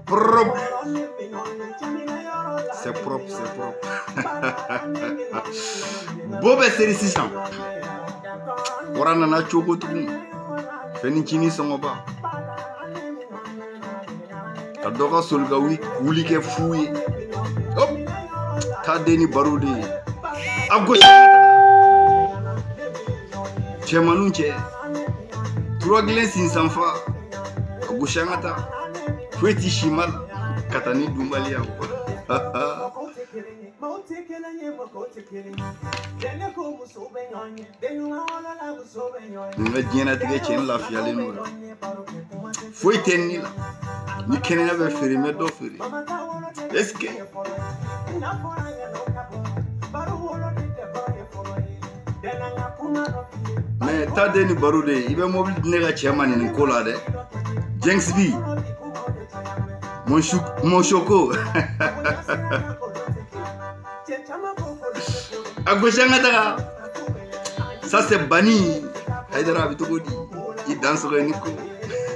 Propre. C'est propre, c'est propre. Bobe c'est 600. Orana na choko tukum. Fenichini songoba. Adoka solga wuli ke fouye. Hop. Tadeni barude. Agos. Chemanunche. Troglin sin sanfa. Agushangata. Fweti shimal. Katani dumbalia. Nga jena tige chen la fiale no. Foi tenni la. Ni kenena be feri me do feri. Est-ce que mais tade ni barude ibe mobile nega chairman ni kola de. Jenks B. Mon choco. Agoshanga ça c'est banni. Haidara bitogodi. Il danse le nico.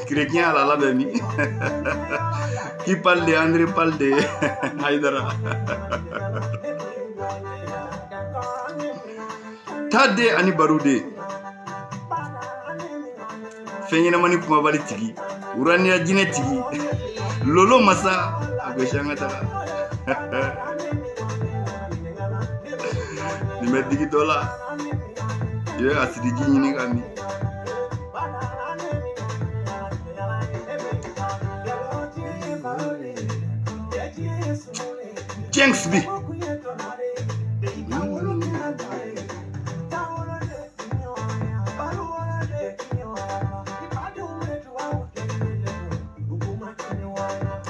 Chrétien à la bemi. Qui parle de André parle de Haidara. Tade ani barude. Fenyena mani kuma bali tigi. Urania jine tigi. Lolo masa agoshanga taka. Ni medigi dola. Ye asidiji nyini kami. Jenks B.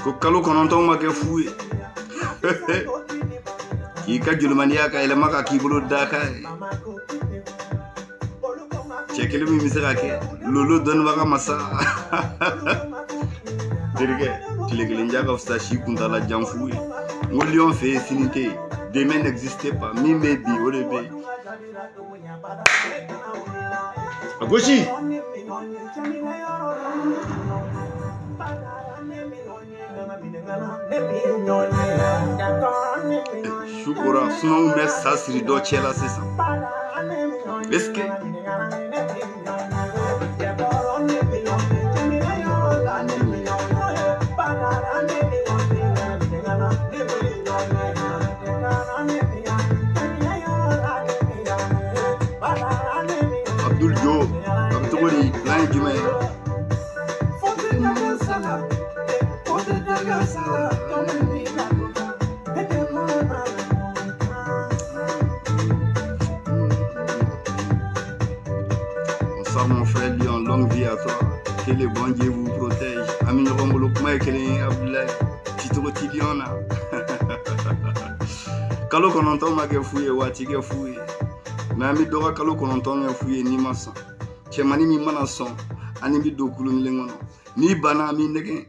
Ko kalo kononton ma ke fuye. Ki ka julmaniya ka ele maka ki bulu daka. Chekele mi misera ke lolo don waka masa. Dirige tilegele njaka fsashi kuntala jamfuye. Mon lion fait sinité. Demain n'existait pas. Mi mebi olebe. Agoshi. Shukura, sinon mais ça c'est d'autres là c'est ça. Est-ce que Abdul Joe, Abdul Lai Jume. Bonsoir mon frère Lyon, longue vie à toi. Que le bon Dieu vous protège. Amin Romolo Kuma Kelen Abdoulaye. Titoro Tiliona. Kalo kononton ma ke fuye wati ke fuye. Na mi dora kalo kononton ke fuye ni masa. Chemani mi mana son. Ani bi dokulu nlengono. Ni bana mi nege.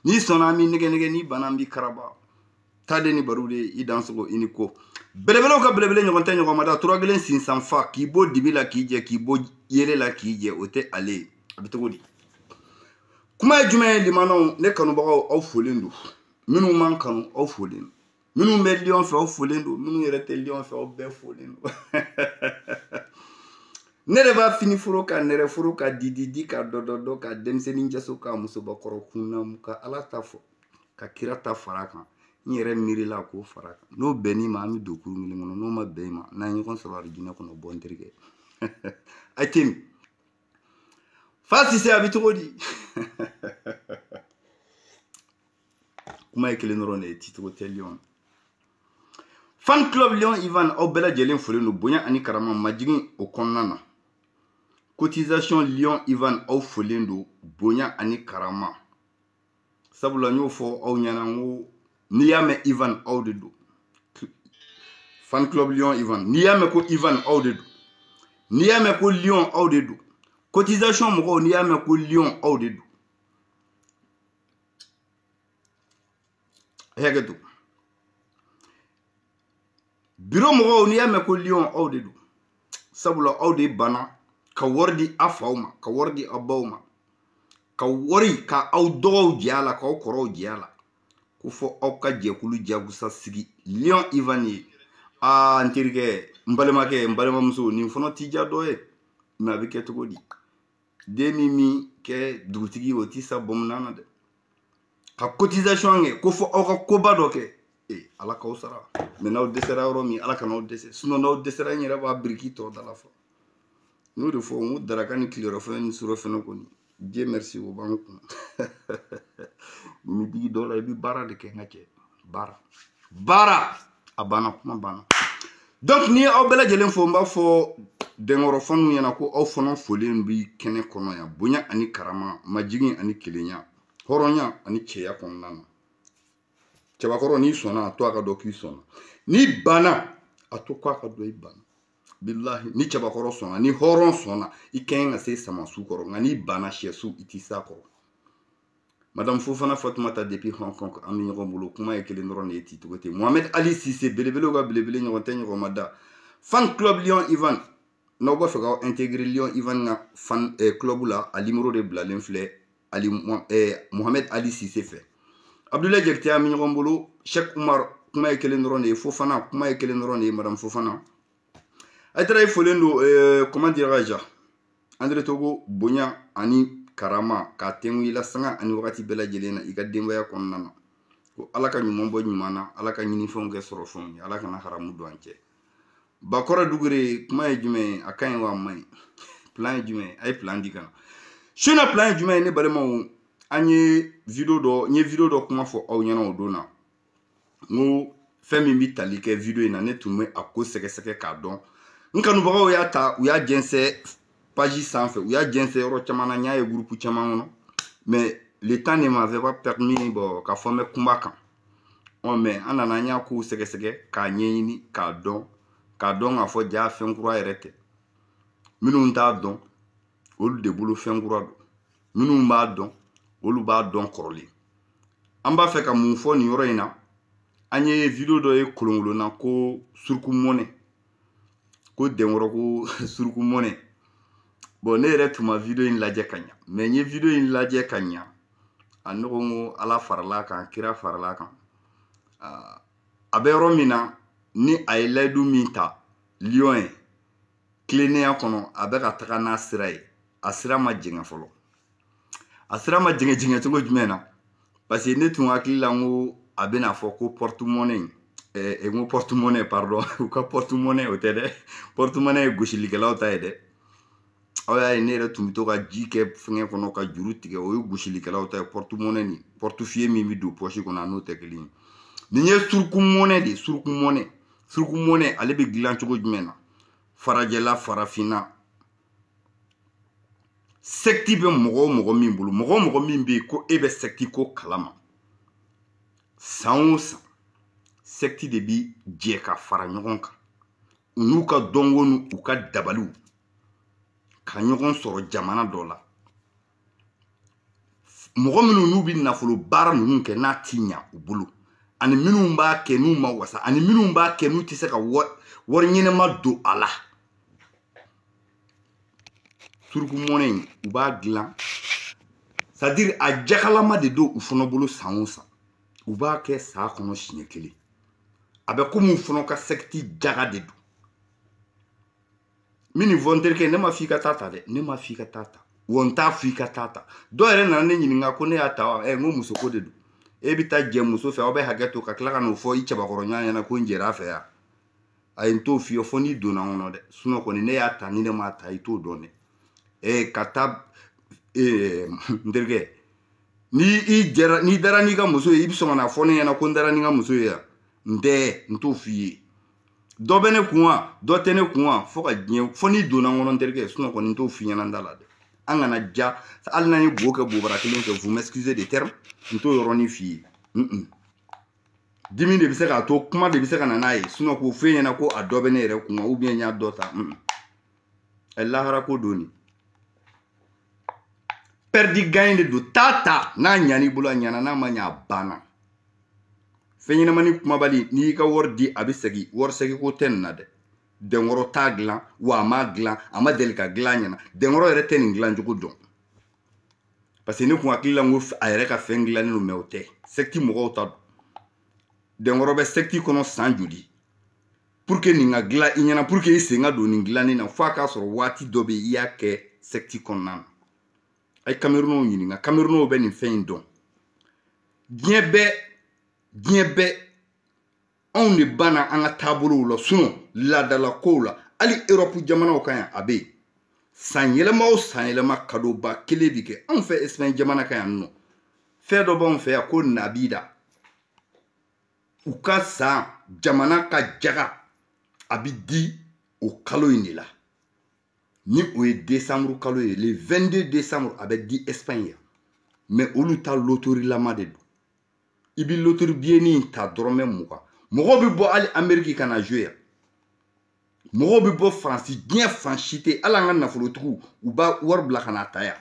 Ni sona mi nege ni bana mi karaba. Tade ni barude I dansogo iniko. Belebele ka belebele nyokonte nyokomada turagelen sinsanfa kibo dibila kije kibo yele la kije ote ale abitogodi. Kuma jume limano ne kanu bago aw folendu. Minu man kanu aw folendu. Minu me lion fe aw folendu, minu yerete lion fe aw be folendu. Nere ba fini furuka nere furuka dididi ka dododo ka demseni njaso ka muso bakoro kunna muka ala tafo ka kirata faraka. Nyere mirila ko faraka. No beni ma mi dokuru ngilingono no ma bema na nyikon sabari jina kono bondirge. Atim. Fasi se abitogodi. Kuma ekele norone titro Lion. Fan club Lion Ivan Obela Jelen Foleno Bonya ani karama majigin okonnana. Cotisation Lion Ivan au Folendo Bonya ani karama. Sabula nyo fo au nyanango Niyame Ivan Audedo. Fan club Lyon Ivan. Niyame ko Ivan Audedo. Niyame ko Lyon Audedo. Cotisation moko niyame ko Lyon Audedo. Hegedo. Bureau moko niyame ko Lyon Audedo. Sabula Aude bana ka wari di a faw ma ka wari di a baw ma ka wari ka aw dɔgɔw jɛ a la k'aw kɔrɔw jɛ a la ko fɔ aw ka jɛkulu jagusa sigi Lion Ivan ye n terikɛ n balimakɛ n balimamuso nin fana t'i ja dɔ ye mais a bɛ kɛ cogo di den min kɛ dugutigi o t'i sa bamanan na dɛ ka cotisation kɛ ko fɔ aw ka koba dɔ kɛ ala k'aw sara mais n'aw dɛsɛra yɔrɔ min ala kan'aw dɛsɛ sinon n'aw dɛsɛra n yɛrɛ b'a biriki tɔ da la fɔ n'o de fɔ n ko daraka ni tilelafana ni surafana kɔni Dieu merci o b'an kun ni digi dɔ la i bɛ baara de kɛ n ka cɛ baara a banna kuma banna donc ni aw bɛɛ lajɛlen fɔ n b'a fɔ dɛnkɔrɔfaniw ɲɛna ko aw fana folen bi kɛnɛ kɔnɔ yan bonya ani karama majigin ani kelenya hɔrɔnya ani cɛya kɔnɔna na cɛbakɔrɔ n'i sɔnna a to a ka dɔn k'i sɔnna n'i banna a to k'a ka dɔn i banna billahi ni cɛbakɔrɔ sɔnna ni hɔrɔn sɔnna i kɛɲɛ ka se samasu kɔrɔ nka n'i banna sɛsu i t'i s'a kɔrɔ madame Fofana Fatoumata depuis Hong Kong an bɛ ɲɔgɔn bolo kuma ye kelen dɔrɔn de ye ti cogo tɛ Mohamed Ali Cissé belebelew ka belebele ɲɔgɔn tɛ ɲɔgɔn ma da fan club Lion Ivan n'aw b'a fɛ k'aw intégrer Lion Ivan ka fan club la a numéro de bilalen filɛ Mohamed Ali Cissé fɛ Abdoulaye Diakité an bɛ ɲɔgɔn bolo Cheikh Umar kuma ye kelen dɔrɔn de ye Fofana kuma ye kelen dɔrɔn de ye madame Fofana a taara i folen don comment dirais-je André Togo bonya ani karama ka tengu ila sanga ani wakati bɛɛ lajɛlen na i ka denbaya kɔnɔna na ko ala ka ɲuman bɔ ɲuman na ala ka ɲinifɛnw kɛ sɔrɔ fɛnw ye ala kana haramu don an cɛ Bakɔrɔ Dugure kuma ye jumɛn a ka ɲi wa a man ɲi plan ye jumɛn a ye plan di ka na suna plan ye jumɛn ye ne balimaw an ye video dɔ kuma fɔ aw ɲɛna o don na n ko fɛn min bɛ tali kɛ video in na ne tun bɛ a ko sɛgɛsɛgɛ k'a dɔn n kanubagaw y'a ta u y'a jɛnsɛ page sanfɛ u y'a jɛnsɛ yɔrɔ caman na n y'a ye groupe caman kɔnɔ mais le temps ne m'avait pas permis ka fɔ n bɛ kuma kan mais an nana an y'a kow sɛgɛsɛgɛ k'a ɲɛɲini k'a dɔn k'a fɔ jaa fɛn kura yɛrɛ tɛ minnu t'a dɔn olu de bolo fɛn kura don minnu b'a dɔn olu b'a dɔn kɔrɔlen an b'a fɛ ka mun fɔ nin yɔrɔ in na an ye video dɔ ye kolonkolonna ko suruku mɔnɛ ko dɛnkɔrɔ ko suruku mɔnɛ bon ne yɛrɛ tun ma video in lajɛ ka ɲa mais n ye video in lajɛ ka ɲa a ne ko n ko ala farala kan kira farala kan a bɛ yɔrɔ min na ni a ye layidu min ta Lion ye tilennenya kɔnɔ a bɛ ka taga n'a sira ye a sira ma jɛngɛ fɔlɔ a sira ma jɛngɛ cogo jumɛn na parce que ne tun hakili la n ko a bɛna fɔ ko porte-monnaie n ko porte-monnaie pardon u ka porte-monnaie o tɛ dɛ porte-monnaie ye gosilikɛlaw ta ye dɛ aw y'a ye ne yɛrɛ tun bɛ to ka ji kɛ fɛngɛ kɔnɔ ka juru tigɛ o ye gosilikɛlaw ta ye porte-monnaie ni porte-fiye min bɛ don poche kɔnɔ a n'o tɛ kelen ye nin ye suruku mɔnɛ de suruku mɔnɛ ale bɛ dilan cogo jumɛn na farajɛla farafinna secte bɛ mɔgɔ o mɔgɔ min bolo mɔgɔ o mɔgɔ min bɛ yen ko e bɛ secte ko kalama san o san secte de bɛ jɛ ka fara ɲɔgɔn kan u n'u ka dɔnko n'u ka dabaliw ka ɲɔgɔn sɔrɔ jamana dɔ la mɔgɔ minnu n'u bɛ nafolo baara ninnu kɛ n'a ti ɲa u bolo ani minnu b'a kɛ n'u ma wasa ani minnu b'a kɛ n'u tɛ se ka wari ɲɛnama don a la suruku mɔnɛ in u b'a dilan c'est à dire a jakalama de don u fana bolo san o san u b'a kɛ saa kɔnɔ siɲɛ kelen a bɛ komi u fana ka secte jaga de don min ni fɔ n terikɛ ne ma f'i ka taa ta dɛ ne ma f'i ka taa ta wa n t'a f'i ka taa ta dɔw yɛrɛ nana ne ɲininka ko ne y'a ta wa n ko muso ko de don e bɛ taa jɛ muso fɛ aw bɛ hakɛ to ka tila ka n'o fɔ i cɛbakɔrɔ ɲɔgɔn ɲɛna ko n jɛra a fɛ yan a ye n t'o f'i ye fo n'i donna n kɔnɔ dɛ sinon kɔni ne y'a ta ni ne m'a ta i t'o dɔn dɛ ka taa n terikɛ n'i dara n'i ka muso ye i bɛ sɔn ka na fɔ ne ɲɛna ko n dara n'i ka muso ye yan n tɛ n t'o f'i ye dɔ bɛ ne kun wa dɔ tɛ ne kun wa fo ka diɲɛ fo n'i donna n kɔnɔ n terikɛ sinon kɔni n t'o f'i ɲɛna n da la dɛ an kana ja hali n'an ye bo kɛ bobara kelen fɛ vous m'excusez des termes n t'o yɔrɔnin f'i ye dimi de bɛ se k'a to kuma de bɛ se ka na n'a ye sinon k'o f'e ɲɛna ko a dɔ bɛ ne yɛrɛ kun wa ou bien n y'a dɔ ta lahara ko don nin perdi gain de don ta n'a ɲan'i bolo a ɲana n'a ma ɲa a banna fɛn ɲɛnamani kumabali n'i y'i ka wari di a bɛ segin wari segin ko tɛ nin na dɛ dengoro t'a dilan wa a ma dilan a ma deli ka dilan ɲɛna dengoro yɛrɛ tɛ nin dilan cogo dɔn parce que ne kun hakili la n ko a yɛrɛ ka fɛn dilannen don mais o tɛ secte mɔgɔw ta don dengoro bɛ secte kɔnɔ san joli pour que nin ka dilan i ɲɛna pour que i sen ka don nin dilanni na fo a k'a sɔrɔ waati dɔ bɛ i y'a kɛ secte kɔnɔna na a ye Camerounɛw ɲininka Camerounɛw bɛ nin fɛn in dɔn diɲɛ bɛɛ anw de banna an ka taabolow la sinon laadala kow la hali Europe jamanaw kan yan a bɛ yen san yɛlɛma o san yɛlɛma kadoba kelen bi kɛ anw fɛ Espagne jamana kan yan nɔ fɛn dɔ b'anw fɛ yan ko nabida u ka san jamana ka jaga a bi di o kalo in de la ni o ye décembre kalo ye le 22 décembre a bɛ di Espagne ya mais olu ta loterie lama de don i bi loterie bienni ta dɔrɔmɛ 20 mɔgɔw bi bɔ hali Amérique kana jouer yan mɔgɔw bi bɔ Faransi diɲɛ fan si tɛ hali an ka nafolotigiw u b'a wari bila ka na ta yan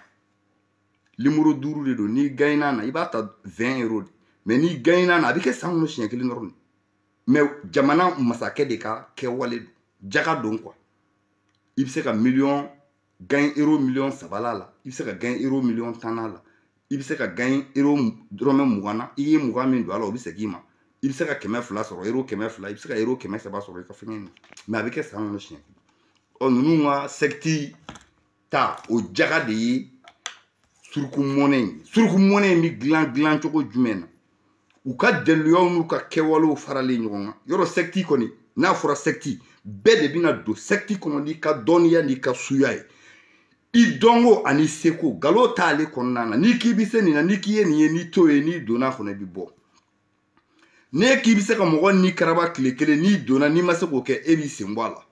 numéro 5 de don n'i gagnera na i b'a ta 20 euros mais n'i gagnera na a bɛ kɛ san kɔnɔ siɲɛ 1 dɔrɔn mais jamana masakɛ de ka kɛwale don jaga don quoi i bɛ se ka million gagne euro million 3 la i bɛ se ka gagne euro million 10 la i bɛ se ka gagne euro dɔrɔmɛ 20 na i ye 20 min don a la o bɛ segin i ma i bɛ se ka 200 sɔrɔ euro 200 i bɛ se ka euro 300 sɔrɔ i ka fɛngɛ na mais a bɛ kɛ san kɔnɔ siɲɛ ɔ ninnu ka secte ta o jaga de ye suruku mɔnɛ in suruku mɔnɛ in bɛ dilan cogo jumɛn na u ka daliluyaw n'u ka kɛwalew faralen ɲɔgɔn kan yɔrɔ secte kɔni n'a fɔra secte bɛɛ de bɛna don secte kɔnɔ n'i ka dɔnniya n'i ka suya ye i dɔnko ani seko nkalon t'ale kɔnɔna na n'i k'i bɛ se nin na n'i k'i ye nin ye n'i t'o ye n'i donna kɔnɔ i bɛ bɔ ne k'i bɛ se ka mɔgɔ ni karaba tile kelen n'i donna n'i ma se k'o kɛ e b'i sen bɔ a la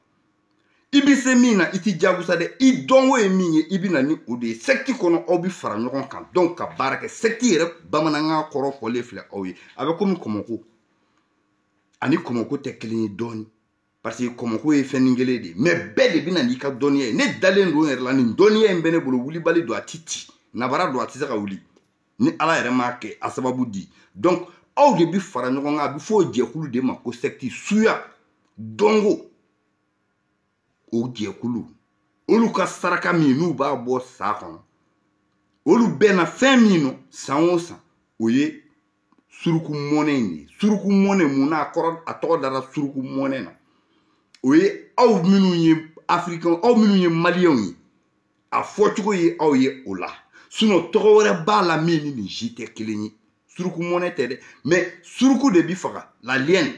i bɛ se min na i t'i jagosa dɛ i dɔnko ye min ye i bɛ na ni o de ye secte kɔnɔ aw bɛ fara ɲɔgɔn kan donc ka baara kɛ secte yɛrɛ bamanankan kɔrɔ fɔlen filɛ aw ye a bɛ komi kɔmɔko ani kɔmɔko tɛ kelen ye dɔɔni parce que kɔmɔko ye fɛn kelen de ye mais bɛɛ de bɛ na n'i ka dɔnniya ye ne dalen don yɛrɛ la nin dɔnniya in bɛ ne bolo wulibali don a tɛ ci nabara don a tɛ se ka wuli ni ala yɛrɛ m'a kɛ a sababu di donc aw de bɛ fara ɲɔgɔn kan a bɛ fɔ o jɛkulu de ma ko secte suya dɔnko o jɛkulu olu ka saraka min n'u b'a bɔ sa kɔnɔ olu bɛɛ na fɛn min nɔ san o san o ye suruku mɔnɛ in ye suruku mɔnɛ mun n'a kɔrɔ a tɔgɔ dara suruku mɔnɛ na o ye aw minnu ye africain aw minnu ye maliyɛnw ye a fɔcogo ye aw ye o la sinon tɔgɔ wɛrɛ b'a la min ni nin si tɛ kelen ye suruku mɔnɛ tɛ dɛ mais suruku de bi faga la lienne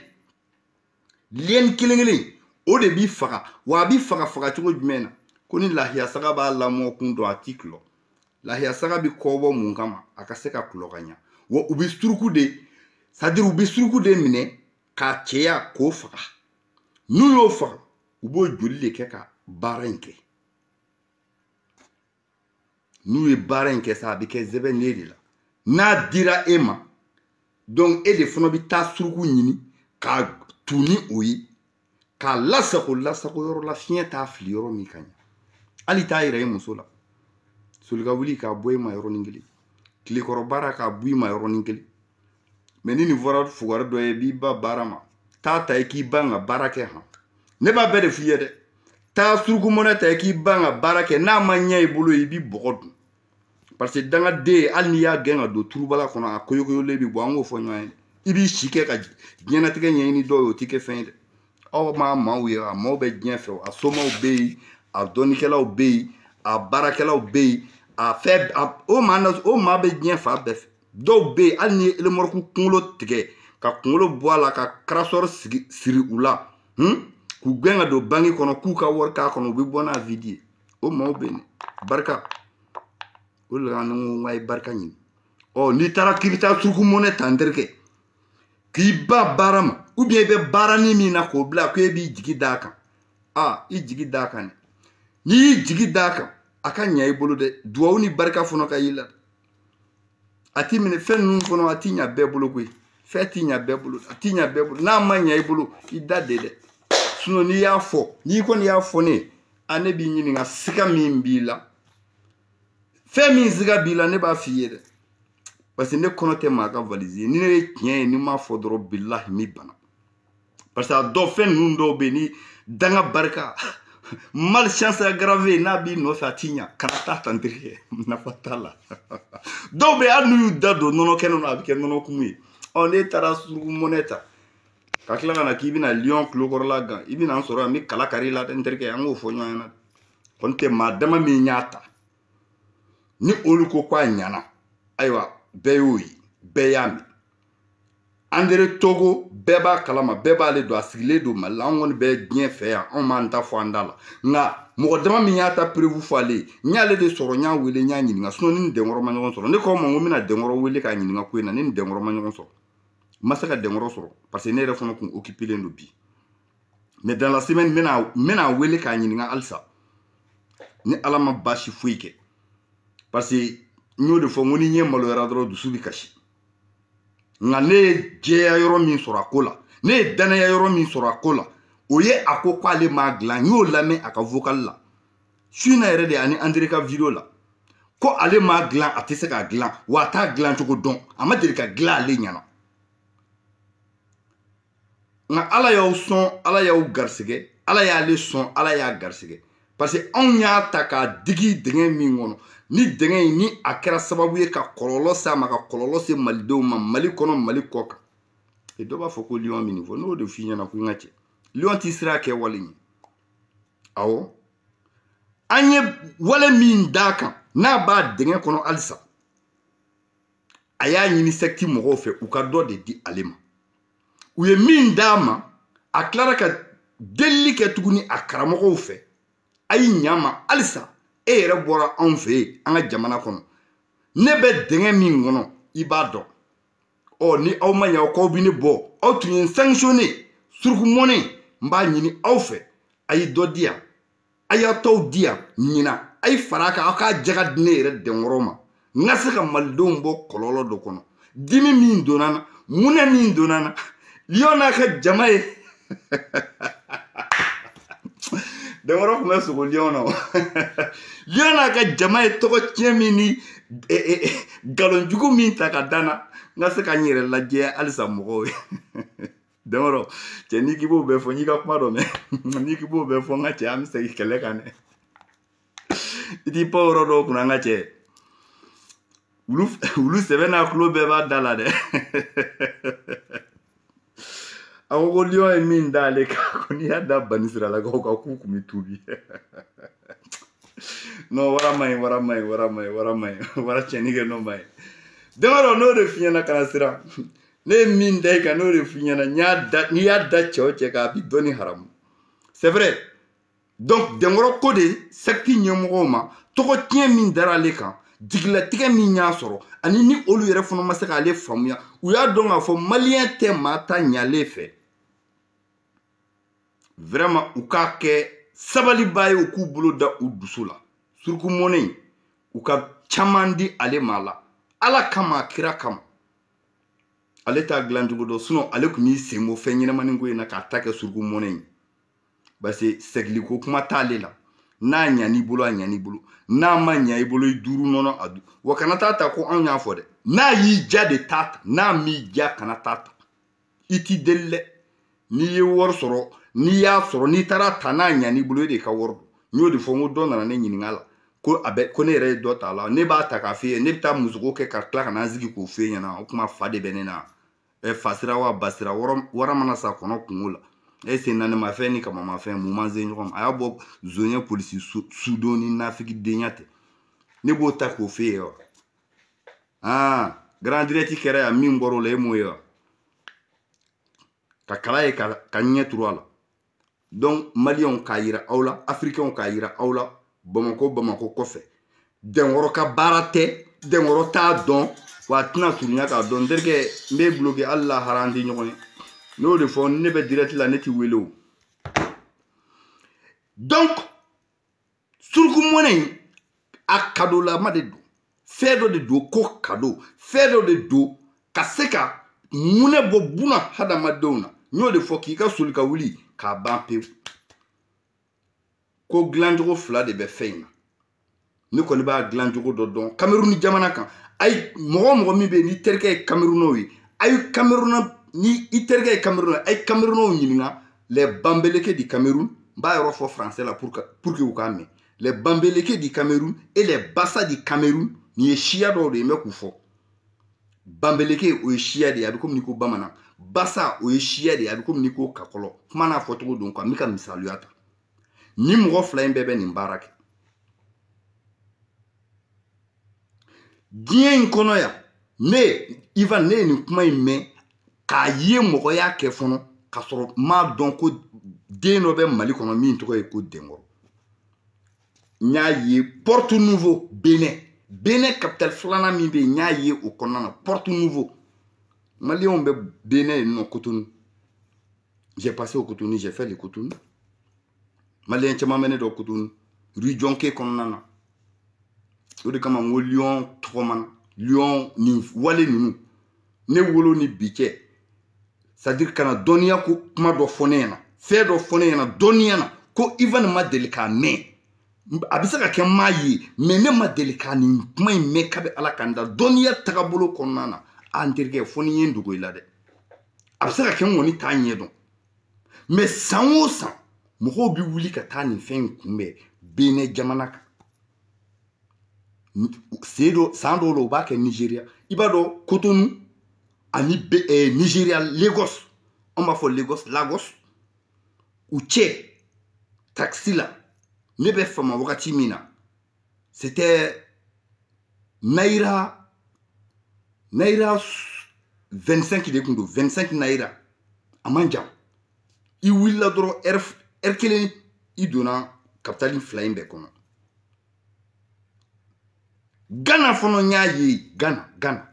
kelen o de b'i faga wa a b'i faga cogo jumɛn na ko ni lahiya saga b'a lamɔ kun dɔn a t'i kulɔ lahiya saga bi kɔbɔ mun kama a ka se ka kulɔ ka ɲa wa u bi suruku de c'est à dire u bi suruku de minɛ k'a cɛya k'o faga n'u y'o faga u b'o joli de kɛ ka baara in kɛ n'u ye baara in kɛ sa a bɛ kɛ zɛbɛn de la n'a dira e ma donc e de fana bɛ taa suruku ɲini k'a tu ni o ye k'a lasago yɔrɔ la fiɲɛ t'a fili yɔrɔ min ka ɲɛ hali t'a yɛrɛ ye muso la solika wuli k'a bɔ e ma yɔrɔnin kelen tilekɔrɔ baara k'a bɔ i ma yɔrɔnin kelen mais ni nin fɔra fugari dɔ ye b'i ba baara ma taa ta i k'i ban ka baara kɛ han ne b'a bɛɛ de f'i ye dɛ taa suruku mɔnɛ ta i k'i ban ka baara kɛ n'a ma ɲɛ i bolo i b'i bɔgɔ dun parce que dangaden hali n'i y'a gɛn ka don turubala kɔnɔ a koyokoyolen bi bɔ an k'o fɔ ɲɔgɔn ye i b'i si kɛ ka diɲɛnatigɛ ɲɛɲini dɔw ye o tɛ kɛ fɛn ye dɛ aw ma maaw ye a maaw bɛ diɲɛ fɛ a somaw bɛ yen a dɔnnikɛlaw bɛ yen a baarakɛlaw bɛ yen a fɛn o maa bɛ diɲɛ fan bɛɛ fɛ dɔw bɛ yen hali ni ye elemɔrɔku kunkolo tigɛ ka kunkolo bɔ a la ka karasɔrɔ siri u la k'u gɛn ka don banki kɔnɔ k'u ka wari k'a kɔnɔ u bɛ bɔ n'a vidi ye o maaw bɛ yen barika o de la ni n ko a ye barika ɲini n'i taara k'i bɛ taa suruku mɔnɛ ta n terikɛ k'i ba baara ma ou bien i bɛ baara ni min na k'o bila ko e b'i jigi d'a kan i jigi d'a kan dɛ n'i y'i jigi d'a kan a ka ɲɛ i bolo dɛ duwawu ni barika fana ka y'i la a t'i minɛ fɛn ninnu fana a t'i ɲɛ bɛɛ bolo koyi fɛn t'i ɲɛ bɛɛ bolo a t'i ɲɛ bɛɛ bolo n'a ma ɲɛ i bolo i da de dɛ sinon n'i y'a fɔ n'i kɔni y'a fɔ ne ye ne b'i ɲininka siga min b'i la fɛn min siga b'i la ne b'a f'i ye dɛ parce que ne kɔnɔ tɛ maa ka valise ye ni ne ye tiɲɛ ye ni m'a fɔ dɔrɔn bilahi mi bana parce que a dɔw fɛn ninnu dɔw bɛ yen ni danga barka malchance aggravée n'a bi no fatinya karata tandrike na fatala do be anu dado nono kenono abike nono kumi on est tarasu moneta kakila kana kibina lion klokor gan ibina soro mi kala kari la tandrike yango fonyo yana konte madama mi nyata ni oluko kwa nyana aywa beyoyi beyami Andere Togo beba kalama beba le do asigile do malangon be bien faire on manta fandala nga mo dama mi yata prévu fale nyale de soro nya wele nya nyinga so ni dengoro manyon soro ne ko mo ngomina dengoro wele ka nyinga ko na ni dengoro manyon soro masaka dengoro soro parce que ne refono ko occuper le bi mais dans la semaine mena wele ka nyinga alsa ni alama bashi fuike parce que nyo de fo ngoni nye malo radro du subi kashi nga ne jeya yoro min sora kola ne dana ya yoro min sora kola oye akoko ale magla nyo lame aka vocal la suina ere de ani André ka video la ko ale magla atese ka glan wata glan choko don amadiri ka gla ale nyana nga ala ya son ala ya garsege ala ya le son ala ya garsege parce que on ya taka digi dingen min ngono ni dingen ni akera sababu ye ka kololo sa ma ka kololo se malido ma mali kono mali koka e do ba foko lion mi niveau no de finya na ku ngache lion ti sira ke walini awo anye wala min daka na ba dingen kono alisa aya nyini sekti mo fe u ka do de di alema u ye min dama aklara ka deli ke tuguni akara mo fe ayi nyama alisa ere bora on fe anga jamana kono nebe dingen min ngono ibado o ni aw manya ko bi ni bo o tun sanctionné surku money mba nyini aw fe ayi dodia aya taw dia nyina ay faraka aka jaga dinere de ngoroma ngasa ka maldo mbo kololo do kono dimi min donana muna min donana liona ka jamae de ngoro ko mesu ko liona liona ka jamae to ko tiemini galon jugo min ta ka dana ngasa ka nyere la je alisa mo de ngoro je ni ki bo be fo ni ka kuma do me ni ki bo be fo nga che am se kele kane iti poro do kuna nga che ulu sevena club ba dala de awo lion e min dale ka ko ni ada banisira la ko ka ku mi tubi no wara chenige no mai demaro no de fiena kana sira ne min dai ka no de fiena nya da choche ka bi doni haram c'est vrai donc demaro ko de sekti nyemo ma to ko tien min dara le kan digla tiga min nya soro ani ni olu yere fono masaka ale famuya u ya donga fo malien te mata nyale fe vraiment u ka ke sabali baye u ku bolo da u dusula surku money u ka chamandi ale mala ala kama kira kama ale ta glandugo do suno ale ku ni semo fe nyina maningo ina ka take surku money basi segli ko kuma tale la na nyani bolo na ma nyai bolo duru nono adu wakana tata ko anya fode na yi jade tata na mi ja kana tata iti delle ni ye wor soro ni ya soro ni tara tana nyani bolo de ka wor nyo de fongo don na ne nyini ngala ko abe ko ne re do ta la ne ba ta ka fe ne ta muzugo ke ka kla kana zigi ko fe nyana o kuma fade benena e fasira wa basira wora mana sa kono kungula e se nane ma fe ni kama ma fe mu manze nyom aya bo zonye police sudoni na fiki denyate ne bo ta ko fe yo grand directeur kere ya mi ngoro le mo yo ka kala e ka nyetru ala donc malion kayira awla africain kayira awla bamako kofe dengoro ka barate dengoro ta don wa tna tunya ka don derge mbe bloquer Allah harandi nyoni no de fon ne be direct la neti welo donc surku money akado la madedo fedo de do ko kado fedo de do kaseka mune bo buna hada madona no de foki ka sulka wuli ka bampe ko glandro fla de be feina ne ko ni ba glandro do don Cameroun jamana kan ay mo mi be ni terke Cameroun wi ay Cameroun ni iterge Cameroun ay Cameroun nyinga les bambeleke di Cameroun Bah, il faut français là pour que vous calmez. Les Bambeleke du Cameroun et les Bassa du Cameroun, ni Chia do de me koufo. Bambeleke ou Chia de abikom niko bamana. Bassa ou Chia de abikom niko kakolo. Kumana foto donc quoi, mika misaluata. Ni mgo flaim bebe ni mbarake. Dien kono ya. Ne, iva ne ni kuma ime ka ye mgo ya kefono kasoro ma donko deno be mali kono mi ntoko e ko dengoro. Nya ye Porto Nouveau Bénin. Bénin capital flana mi be nya ye o konana Porto Nouveau. Mali on be Bénin non Cotonou. J'ai passé au Cotonou, j'ai fait le Cotonou. Mali en chama mene do Cotonou. Rue Jonké konana. Ode kama ngo Lyon Troman. Lyon ni wale nunu. Ne wolo ni biche. C'est-à-dire kana donia ko kuma do fonena. Fait do fonena doniana ko Ivan ma delika me. Abisa ka ke mayi mais ne ma delika ni kuma me kabe ala kanda donia tagabolo konana andirge foni yendugo ila de. Abisa ka ke ngoni tanye don. Mais sanwo san mo bi wuli ka tani fen kumbe bene jamanaka. Sedo sando lo ba ke Nigeria. Ibado Cotonou ani Nigeria Lagos. On va faire Lagos ou Tché taxi là. Nebe fama wakati mina. C'était Naira 25 de 25 Naira. Amanja. I willa doro erkelen i dona capital flying be kono. Ghana fono nyaye Ghana.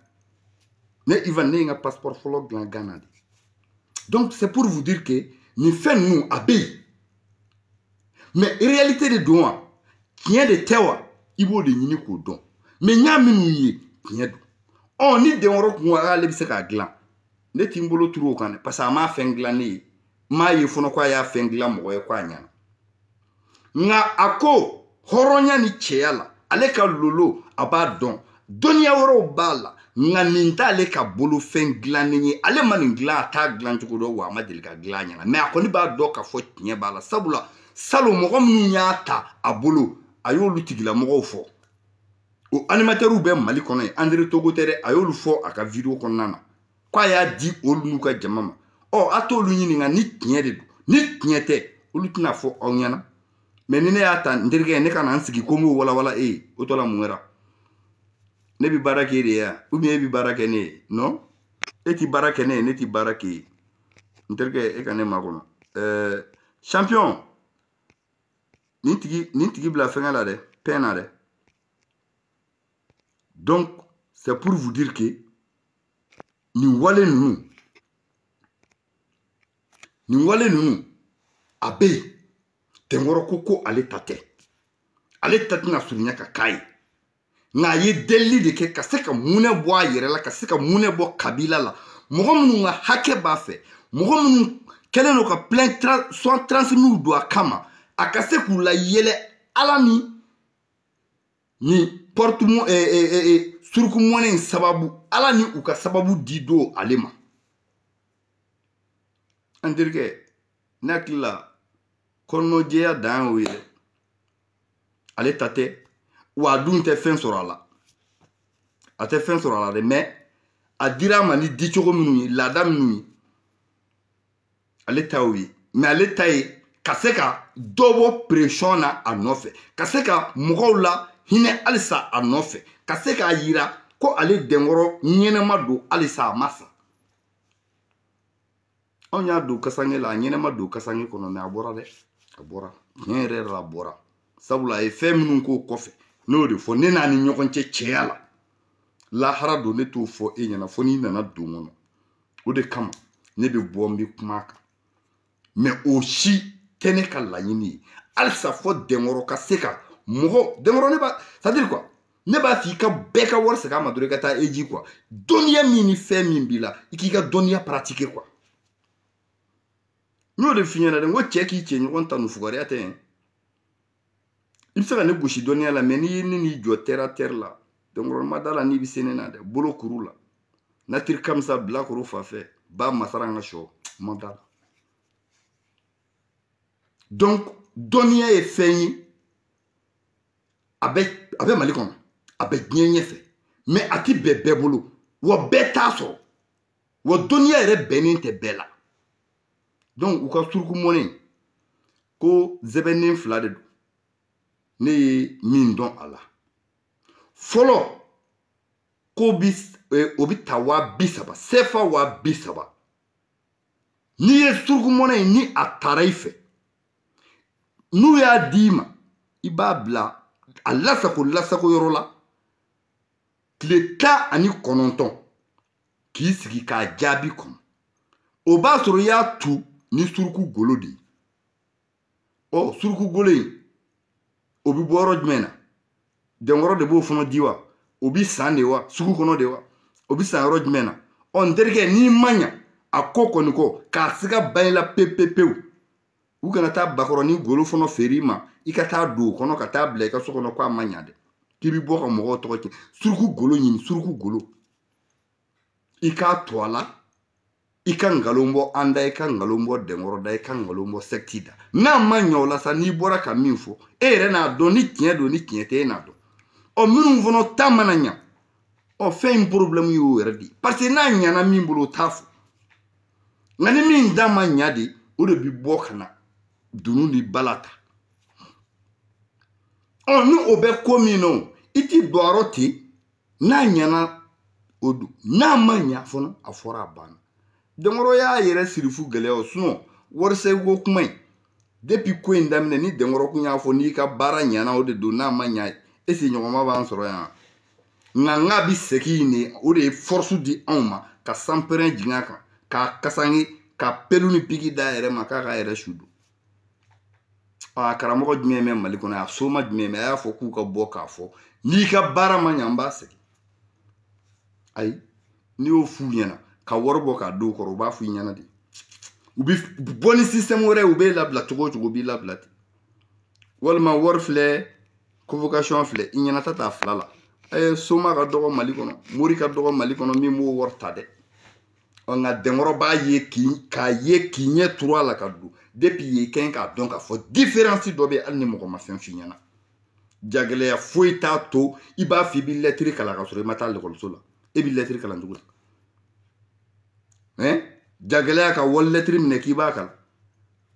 Ne Ivan ne nga passeport folo glan Ghana. Donc c'est pour vous dire que ni fait nous abé. Mais réalité de don qui est de tewa ibo de nyini ko don. Mais nya minu yi qui est on ni de on ko ala bi se ka glan. Ne timbolo turo kan parce que ma fait glané. Ma ye fono kwa ya fait glan mo ye kwa nya. Nga ako horonya ni cheala aleka lolo aba don. Donia woro bala nga ninta aleka bolo fen glané ale man glan ta glan tuko do wa ma delika glanya. Mais akoni ba do ka fo nya bala sabula salo mogo mnyata abolo ayolu tigila mogo fo o animateur be mali kono André Togo tere ayolu fo aka video konana kwa ya di olu nuka jamama o atolu nyini nga ni tiede ni tiete olu tina fo onyana menine ata ndirge ne kana ansigi komo wala otola muera ne bi barake de ya ou bien bi barake ne non eti barake ne neti barake ndirge e kane makono champion Nintigi bla fenga la de pena de. Donc c'est pour vous dire que ni wale nunu abe tengoro koko ale tate na sunya ka kai na ye deli de ke kaseka mune bo ayere la kaseka mune bo kabila la mogo munu nga hake ba fe mogo munu kele no ka plein 130,000 do akama akase kula yele alani ni porte mo surku mone sababu alani uka sababu dido alema andirke nakila kono jeya dan wele ale tate wa dunte fen sorala ate fen sorala de mais adira mani di chogo minu la dam nu ale tawi mais ale tayi kaseka dobo pression na anofe kaseka mugawla hine alisa anofe kaseka yira ko ale dengoro nyenema do alisa masa onya do kasange la nyenema do kasange kono na abora de abora nyere la bora sabula e feminu ko kofe no de fo nena ni nyokonche cheala la harado ne to fo enyana fo ni na do mono o de kama ne be bombi kumaka mais aussi tene ka laɲini alisa fo dengoro ka seka mogo dengoro ne ba ça dire quoi ne ba fi ka beka war seka ma dure ka ta eji quoi donia mini fe min bila iki ka donia pratiquer quoi no de finyana de ngo cheki chenyi on tanu fugari ate il sera ne goshi donia la meni ni jo terre la dengoro madala ni bisene na de bolo kurula natir comme ça bla kuru fa fe ba masaranga show madala Donc dɔnniya ye fɛn ye a bɛ Mali kɔnɔ a bɛ diɲɛ ɲɛfɛ mais a ti bɛɛ bɛɛ bolo wa bɛɛ t'a sɔrɔ wa dɔnniya yɛrɛ bɛnnen tɛ bɛɛ la donc u ka suruku mɔnɛ ko zɛbɛnden 2 de don ne ye min dɔn a la fɔlɔ ko o bi ta 30,000 CFA 30,000 n'i ye suruku mɔnɛ ni a taara i fɛ n'u y'a d'i ma i b'a bila a lasako yɔrɔ la tile 19 k'i sigi k'a jaabi kɔnɔ o b'a sɔrɔ i y'a tu ni suruku golo de ye suruku golo in o bi bɔ yɔrɔ jumɛn na dɛnkɔrɔ de b'o fana di wa o bi san de wa sugu kɔnɔ de wa o bi san yɔrɔ jumɛn na n terikɛ n'i ma ɲa a ko kɔni kɔ k'a siga ban i la pewu u kana taa bakɔrɔ ni golo fana feere i ma i ka taa don o kɔnɔ ka taa bila i ka so kɔnɔ k'a ma ɲa dɛ k'i bi bɔ ka mɔgɔw tɔgɔ cɛ suruku golo ɲini suruku golo i k'a to a la i ka ngalon bɔ an da i ka ngalon bɔ dɛnkɔrɔ da i ka ngalon bɔ sɛkiti da n'a ma ɲa o la sa n'i bɔra ka min fɔ e yɛrɛ n'a dɔn ni tiɲɛ don ni tiɲɛ tɛ e n'a dɔn minnu fana ta mana ɲa fɛn in problème y'o yɛrɛ de parce que n'a ɲana min bolo o t'a fɔ nka ni min da ma ɲa de o de bi bɔ ka na dunu ni bala ta ni o bɛ ko min na i ti don a yɔrɔ ten n'a ɲana o don n'a ma ɲa fana a fɔra a banna dɛnkɔrɔ y'a yɛrɛ sirifu gɛlɛya o sinon warisɛko kuma in depuis ko in daminɛ ni dɛnkɔrɔ kun y'a fɔ n'i ka baara ɲana o de don n'a ma ɲa e sigiɲɔgɔnma b'an sɔrɔ yan nka n k'a bi segin de o de ye force di anw ma ka sanpɛrɛn jigin a kan k'a kasange ka pelu ni piki da yɛrɛ ma k'a ka yɛrɛ su don karamɔgɔ jumɛn bɛ Mali kɔnɔ a soma jumɛn bɛ a y'a fɔ k'u ka bɔ k'a fɔ n'i ka baara ma ɲa n b'a segin ayi n'i y'o f'u ɲɛna ka wari bɔ k'a don kɔrɔ u b'a fɔ i ɲɛna de u bi bɔ ni système wɛrɛ u b'e labila cogo o cogo u b'i labila ten walima wari filɛ convocation filɛ i ɲɛna ta t'a 2 la soma ka dɔgɔ Mali kɔnɔ mori ka dɔgɔ Mali kɔnɔ min b'o wari ta dɛ nka dɛnkɔrɔ b'a ye k'a ye k'i ɲɛ turu a la ka don depuis ye kɛn k'a dɔn k'a fɔ différence dɔ bɛ hali ni mɔgɔ ma fɛn f'i ɲɛna jagɛlɛya foyi t'a to i b'a fɔ i bɛ lettre kalan ka sɔrɔ i ma taa l'école la e bɛ lettre kalan cogo di jagɛlɛya ka wali lettre minɛ k'i b'a kalan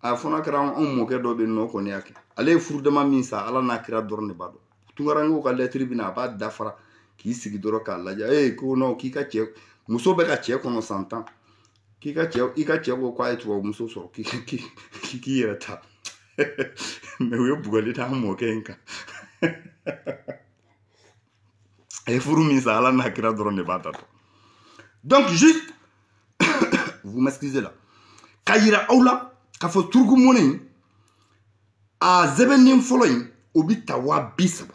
a fana kɛra anw mɔkɛ dɔ bɛ yen nɔ kɔni y'a kɛ ale ye furudama min sa ala n'a kira dɔrɔn de b'a dɔn tunkarankew ka lettre bɛ na a b'a dafara k'i sigi dɔrɔn k'a lajɛ ko non k'i ka cɛ muso bɛ ka cɛ kɔnɔ san 10 i ka cɛ ko k'a ye tubabumuso sɔrɔ k'i yɛrɛ ta mais u ye bugɔli da an mɔkɛ in kan a ye furu min sa ala n'a kira dɔrɔn de b'a ta dɔn donc juste vous m'excusez là k'a yira aw la k'a fɔ suruku mɔnɛ in a zɛbɛnden fɔlɔ in o bi ta 30,000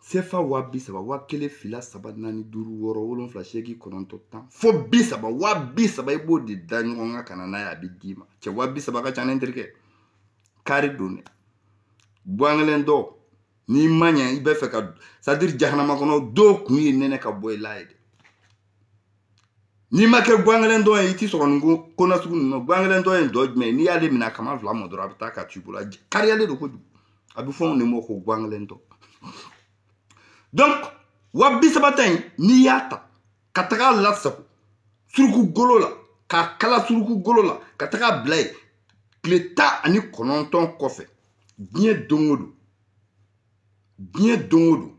CFA 30,000 1,000 2,000 3,000 4,000 5,000 6,000 7,000 8,000 9,000 10 fo 30,000 i b'o de da ɲɔgɔn kan ka na n'a ye a bi d'i ma cɛ 30,000 ka ca ne terikɛ kari don dɛ bɔnkelen dɔ n'i ma ɲɛ i bɛ fɛ ka c'est à dire jahanama kɔnɔ dɔw kun ye nɛnɛ ka bɔ i la ye dɛ n'i ma kɛ bɔnkelen dɔ ye i ti sɔrɔ nin ko nasugu ninnu bɔnkelen dɔ ye dɔ jumɛn n'i y'ale minɛ a kama 2 ma dɔrɔn a bɛ taa ka tu bolo kariyalen don kojugu a bɛ fɔ anw de ma ko bɔnkelen dɔ donc 30,000 ta in n'i y'a ta ka taga lasago suruku golo la k'a kala suruku golo la ka taga bila yen tile 19 kɔfɛ diɲɛ don o don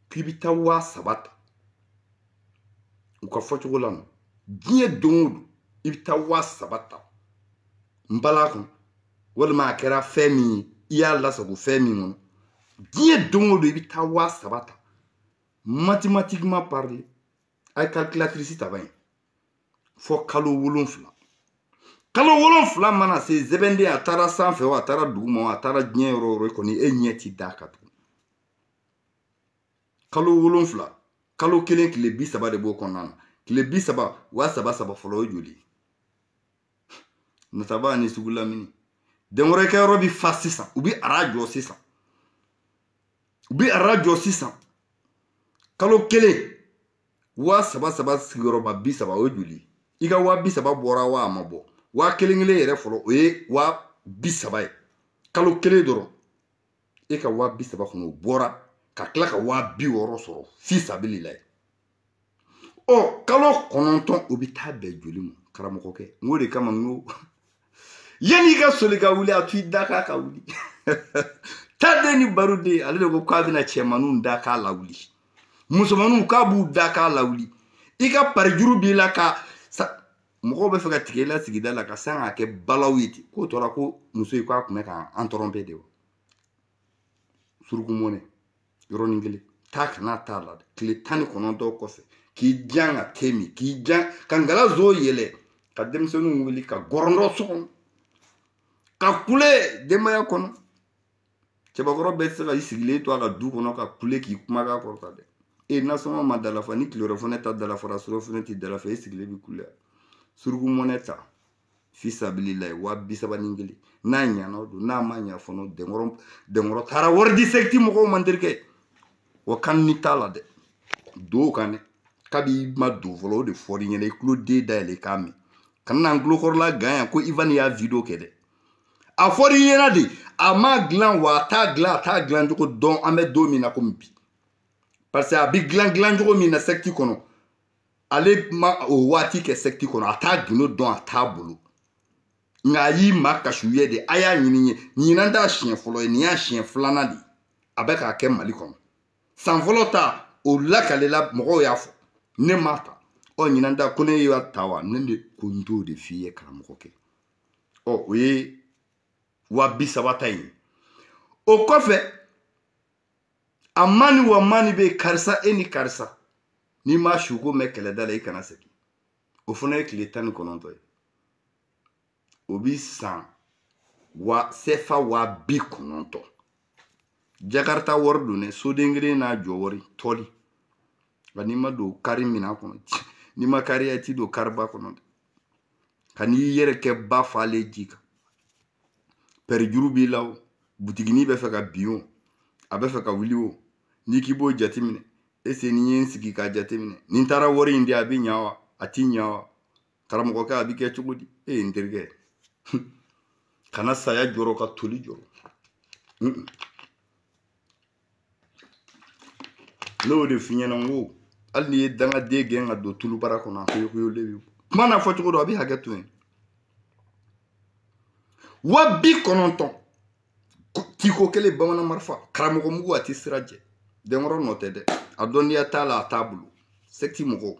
k'i bɛ taa 7,000 ta u ka fɔcogo la nɔ diɲɛ don o don i bɛ taa 7,000 ta n bala kɔnɔ walima a kɛra fɛn min ye i y'a lasago fɛn min kɔnɔ diɲɛ don o don i bɛ taa 7,000 ta mathématiquement parler a ye calculatrice ta ban fɔ kalo 7 kalo 7 mana se zɛbɛnden a taara sanfɛ o a taara duguma o a taara diɲɛ yɔrɔ o yɔrɔ kɔni e ɲɛ ti da ka tugun kalo 7 kalo 1 tile 30 de b'o kɔnɔna na tile 30 7,000 fɔlɔ o joli nataba ni sugu lamini dɛnkɔrɔ kɛ yɔrɔ bi fa sisan u bi ara jɔ sisan kalo 1 7,000 sigiyɔrɔma 30 o joli i ka 30,000 bɔra wa a ma bɔ 1,000 yɛrɛ fɔlɔ o ye 30,000 ye kalo kelen dɔrɔn e ka 30,000 kɔnɔ o bɔra ka tila ka 60,000 sɔrɔ fi sabilila ye. Kalo 9 o bɛ taa bɛn joli ma karamɔgɔkɛ n ko de kama n ko yanni ka soli ka wuli a to i da k'a ka wuli taden ni baroden ale de ko k'a bɛna cɛmaninw da k'a la wuli musomaninw k'a b'u da k'a la wuli i ka parijuru b'i la ka mɔgɔw bɛ fɛ ka tigɛ i la sigida la ka san k'a kɛ balaw ye ten k'o tora ko muso ye k'a tun bɛ k'an tɔrɔnpɛ de wa suruku mɔnɛ yɔrɔnin kelen taa kana t'a la tile 19 kɔfɛ k'i jan ka te min k'i jan ka ngala zo yɛlɛ ka denmisɛnninw wuli ka gɔrɔndɔ so kɔnɔ ka kule denbaya kɔnɔ cɛbakɔrɔ bɛɛ se ka i sigilen to a ka du kɔnɔ ka kule k'i kumakan kɔrɔta dɛ nasɔngɔ ma dalafa ni kilorɔ fɛnɛ ta dalafara sɔrɔ fɛnɛ tɛ dalafa i sigilen bɛ kule suruku mɔnɛ ta fi sabilila ye 31 n'a ɲana o don n'a ma ɲa fɔnɔ dɛnkɔrɔ taara wari di sekti mɔgɔw man terikɛ wa kan ni t'a la dɛ do kan dɛ kabi ma do fɔlɔ o de fɔri ɲɛna i kulo den dayɛlɛ k'a min kana n'an kulokɔrɔla gan yan ko Ivan y'a video kɛ dɛ a fɔri ɲɛna de a ma dilan wa a t'a dilan cogo dɔn an bɛ don min na komi bi parce que a bi dilan cogo min na secte kɔnɔ ale ma o waati kɛ secte kɔnɔ a t'a gindo dɔn a t'a bolo nka a y'i ma kasiw ye de a y'a ɲini ye ɲinan t'a siɲɛ fɔlɔ ye nin y'a siɲɛ filanan de a bɛ k'a kɛ Mali kɔnɔ san fɔlɔ ta o lakalela mɔgɔw y'a fɔ ne m'a ta ɲinan ta ko ne y'a ta wa ne de ko n t'o de f'i ye karamɔgɔkɛ o ye 30,000 ta in o kɔfɛ a mani wa mani bɛ karisa e ni karisa n'i ma suko mɛn kɛlɛda la i kana segin o fana ye tile 19 ye o bi san sefa 90,000 Jakarta wari don dɛ soden kelen n'a jɔ wari tɔli nka n'i ma don kari mina kɔnɔ n'i ma kari ya ti don kariba kɔnɔ dɛ ka n'i yɛrɛ kɛ ba falen ji kan perijuru b'i la o butiginin bɛ fɛ ka bin o a bɛ fɛ ka wuli o n'i k'i b'o jateminɛ ese ni ye n sigi k'a jateminɛ ni n taara wari in di a bɛ ɲa wa a ti ɲa wa karamɔgɔkɛ a bɛ kɛ cogo di n terikɛ kana saya jɔrɔ ka toli jɔrɔ n'o de f'i ɲɛna n ko hali n'i ye dangaden gɛn ka don tulubara kɔnɔ a koyokoyolen bɛ kuma n'a fɔ cogo dɔ a bɛ hakɛ to yen 90,000 tiko kelen bamanan marifa karamɔgɔ mugu a ti sira jɛ denkɔrɔ nɔ tɛ dɛ a dɔnniya t'a la a t'a bolo secte mɔgɔw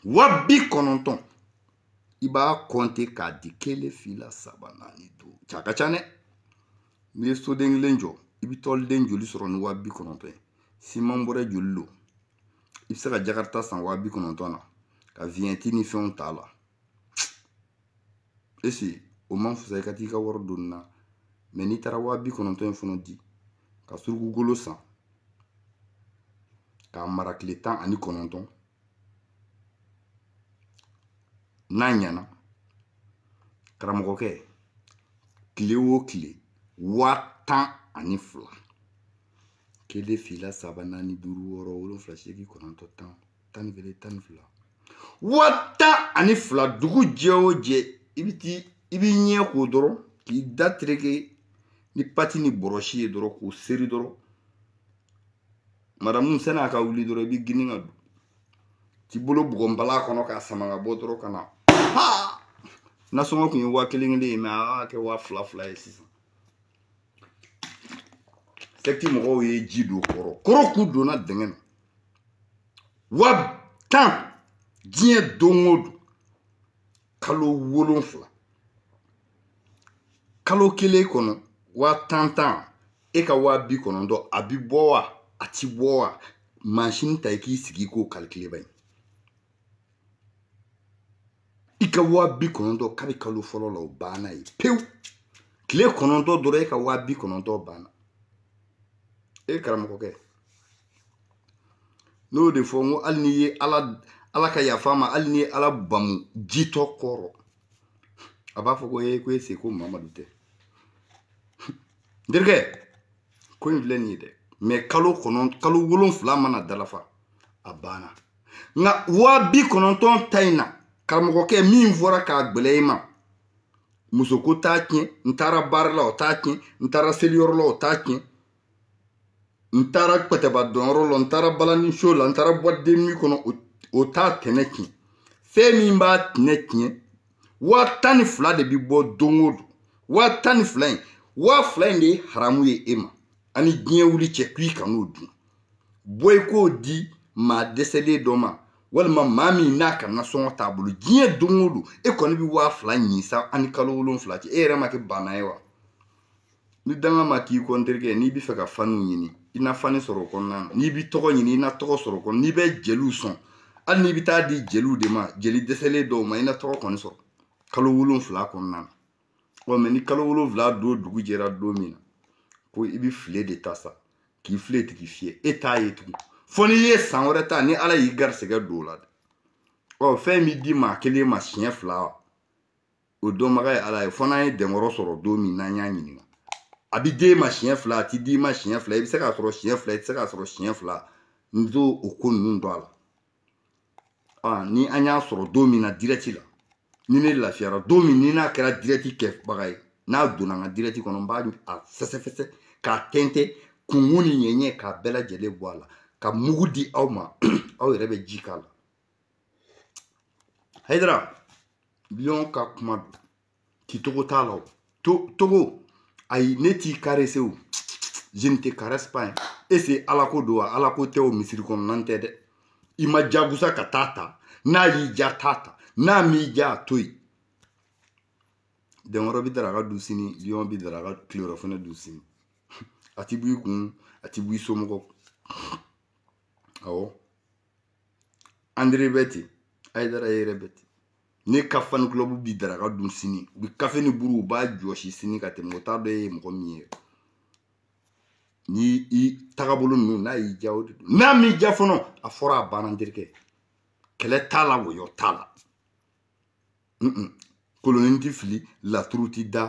90,000 i b'a kɔnte k'a di 1 fila 3 4 5 a ka ca dɛ n'i ye soden kelen jɔ i bɛ tɔliden joli sɔrɔ ni 90,000 ye siman bɔrɛ joli lo i bɛ se ka Jakarta san 90,000 na ka viɲɛti ni fɛnw t'a la ese o man fusa i ka t'i ka wari don na mɛ n'i taara 90,000 in fana di ka suruku golo san k'a mara tile 19 n'a ɲana karamɔgɔkɛ tile o tile 12,000 1 fila 3 4 5 6 7 8 9 10 11 12 12 dugu jɛ o jɛ i b'i ɲɛ k'o dɔrɔn k'i da tereke ni pati ni bɔrɔsi ye dɔrɔn k'o seri dɔrɔn madamu sɛnɛ a ka wuli dɔrɔn i b'i gini ka don k'i bolo bugɔnbala kɔnɔ k'a sama ka bɔ dɔrɔn ka na nasɔngɔ kun ye 1,000 ye mɛ a kɛ 2,000 ye sisan secte mɔgɔw ye ji don kɔrɔ k'u donna dɛngɛ na 10,000 diɲɛ don o don kalo 7 kalo kelen kɔnɔ 10,000 e ka 90,000 a bi bɔ wa a ti bɔ wa machine ta i k'i sigi k'o calculer ba i ka 90,000 k'a bɛ kalo fɔlɔ la o banna ye pewu tile 9 dɔrɔn e ka 90,000 banna karamɔgɔkɛ n'o de fɔ n ko hali n'i ye ala ka yafa ma hali n'i ye ala bamu jitɔ kɔrɔ a b'a fɔ ko ese ko Mamadu tɛ n terikɛ ko in filɛ nin ye dɛ mɛ kalo 7 mana dalafa a banna nka 90,000 ta in na karamɔgɔkɛ min fɔra k'a gbɛlɛ i ma musoko t'a tiɲɛ n taara baara la o t'a tiɲɛ n taara seliyɔrɔ la o t'a tiɲɛ n taara kpɛtɛba dɔnyɔrɔ la n taara balani so la n taara boîte de nuit kɔnɔ o t'a tɛnɛ tiɲɛ fɛn min b'a tɛnɛ tiɲɛ 12,000 de bi bɔ don o don 12,000 in 2,000 in de ye haramu ye e ma ani diɲɛ wuli cɛ k'i kan'o dun bɔ i k'o di maa dɛsɛlen dɔ ma walima maa min n'a ka nasɔngɔ t'a bolo diɲɛ don o don e kɔni bi 2,000 ɲin sa ani kalo 7 cɛ e yɛrɛ ma kɛ bana ye wa ni danga ma k'i kɔnterikɛ n'i bi fɛ ka fanu ɲini i na fani sɔrɔ o kɔnɔna na n'i bi tɔgɔ ɲini i na tɔgɔ sɔrɔ o kɔnɔ n'i bɛ jeliw sɔn hali n'i bi taa di jeliw de ma jeli dɛsɛlen dɔw ma i na tɔgɔ kɔni sɔrɔ kalo 7 kɔnɔna na mɛ ni kalo 7 don dugu jɛra don min na ko i bi file de ta sa k'i file tigi fiyɛ e t'a ye tugun fo n'i ye san wɛrɛ ta ni ala y'i garisɛgɛ don o la dɛ fɛn min di maa kelen ma siɲɛ 2 o dɔnbaga ye ala ye fo n'an ye dɛnkɔrɔ sɔrɔ don min n'an y'a ɲininka a bi di ma siɲɛ 2 a ti di ma siɲɛ 2 i bɛ se k'a sɔrɔ siɲɛ 2 i tɛ se k'a sɔrɔ siɲɛ 2 n t'o o ko ninnu dɔn a la ni an y'a sɔrɔ don min na direct la ni ne lafiyara don min ni n'a kɛra direct kɛbaga ye n'a donna n ka direct kɔnɔ n b'a fɛsɛfɛsɛ k'a tɛntɛn kungun ni ɲɛɲɛ k'a bɛɛ lajɛlen bɔ a la ka mugu di aw ma aw yɛrɛ bɛ ji k'a la Haidara Lion ka kuma don k'i togo t'a la togo ayi ne t'i caressé o je ne te caresse pas ese ala ko don wa ala ko tɛ o misiri kɔnɔna tɛ dɛ i ma jagosa ka taa ta n'a y'i ja t'a ta n'a m'i ja a to yen dɛnkɔrɔ bi daraka dun sini Lion bi daraka tileyɔrɔ fana dun sini a ti bɔ i kun a ti bɔ i somɔgɔ awɔ André bɛ ten Haidara yɛrɛ bɛ ten ne ka fan club bi daraka dun sini u bi kafe ni buru u b'a jɔsi sini ka tɛmɛ o t'a dɔ ye mɔgɔ min ye ni i tagabolo ninnu n'a y'i ja o de don n'a m'i ja fɔlɔ a fɔra a banna n terikɛ kɛlɛ t'a la wɔyɔ t'a la koloni ti fili laturu ti da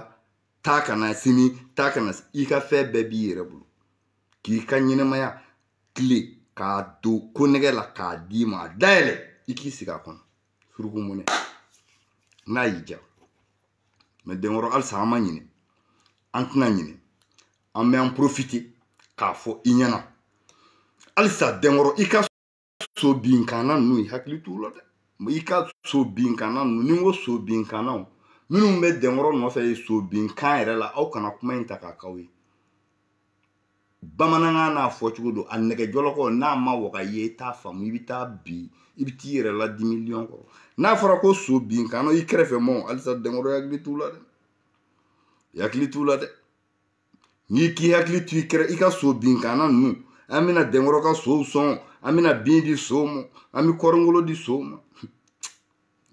taa kana sini taa kana i ka fɛn bɛɛ b'i yɛrɛ bolo k'i ka ɲɛnɛmaya tile k'a don ko nɛgɛ la k'a d'i ma a dayɛlɛ i k'i sigi a kɔnɔ suruku mɔnɛ n'a y'i ja mɛ dɛnkɔrɔ halisa an ma ɲinɛ an tɛna ɲinɛ an bɛ an profiter k'a fɔ i ɲɛna halisa dɛnkɔrɔ i ka so binkanna ninnu i hakili t'u la dɛ i ka so binkanna ninnu ni n ko so binkannaw minnu bɛ dɛnkɔrɔ nɔfɛ ye so binkan yɛrɛ la aw kana kuma in ta k'a k'aw ye bamanankan n'a fɔcogo don a nɛgɛjɔlɔkɔ n'a ma waga ye i t'a faamu i bɛ taa bi i bɛ t'i yɛrɛ la 10 millions kɔrɔ n'a fɔra ko so binkanna i kɛrɛfɛ mɔgɔw halisa dɛnkɔrɔ hakili t'u la dɛ i hakili t'u la dɛ n'i k'i hakili to i kɛrɛ i ka so binkanna ninnu an bɛna dɛnkɔrɔ ka sow sɔn an bɛna bin di sow ma an bɛ kɔrɔngolo di sow ma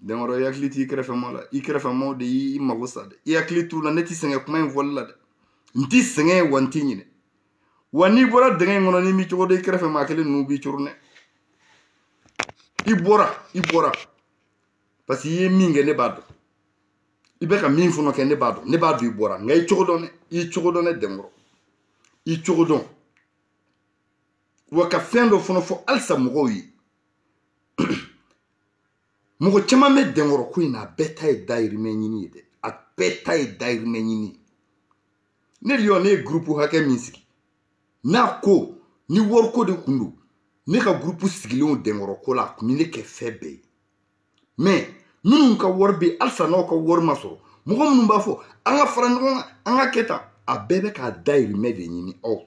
dɛnkɔrɔ i hakili t'i kɛrɛfɛ mɔgɔ la i kɛrɛfɛ mɔgɔw de y'i mago sa dɛ i hakili t'u la ne ti sɛgɛn kuma in fɔli la dɛ n ti sɛgɛn wa n ti ɲinɛ wa n'i bɔra dɛngɛ in kɔnɔ n'i mi cogo dɔ i kɛrɛfɛ maa kelen ninnu b'i coron dɛ i bɔra parce que i ye min kɛ ne b'a dɔn i bɛ ka min fɔnɔ kɛ ne b'a dɔn i bɔra nka i cogo dɔn dɛ i cogo dɔn ne dɛnkɔrɔ i cogo dɔn wa ka fɛn dɔ fɔnɔ fɔ halisa mɔgɔw ye mɔgɔ caman bɛ dɛnkɔrɔ ko in na a bɛɛ ta ye dayirimɛ ɲini ye dɛ a bɛɛ ta ye dayirimɛ ɲini ye ne Lion ne ye groupe hakɛ min sigi n'a ko ni wariko de kun don ne ka groupe sigilenw dɛnkɔrɔ ko la a kun bɛ ne kɛ fɛn bɛɛ ye mais minnu ka wari bɛ halisa n'aw ka wari ma sɔrɔ mɔgɔ minnu b'a fɔ an ka fara ɲɔgɔn kan an ka kɛ tan a bɛɛ bɛ k'a dayirimɛ de ɲini aw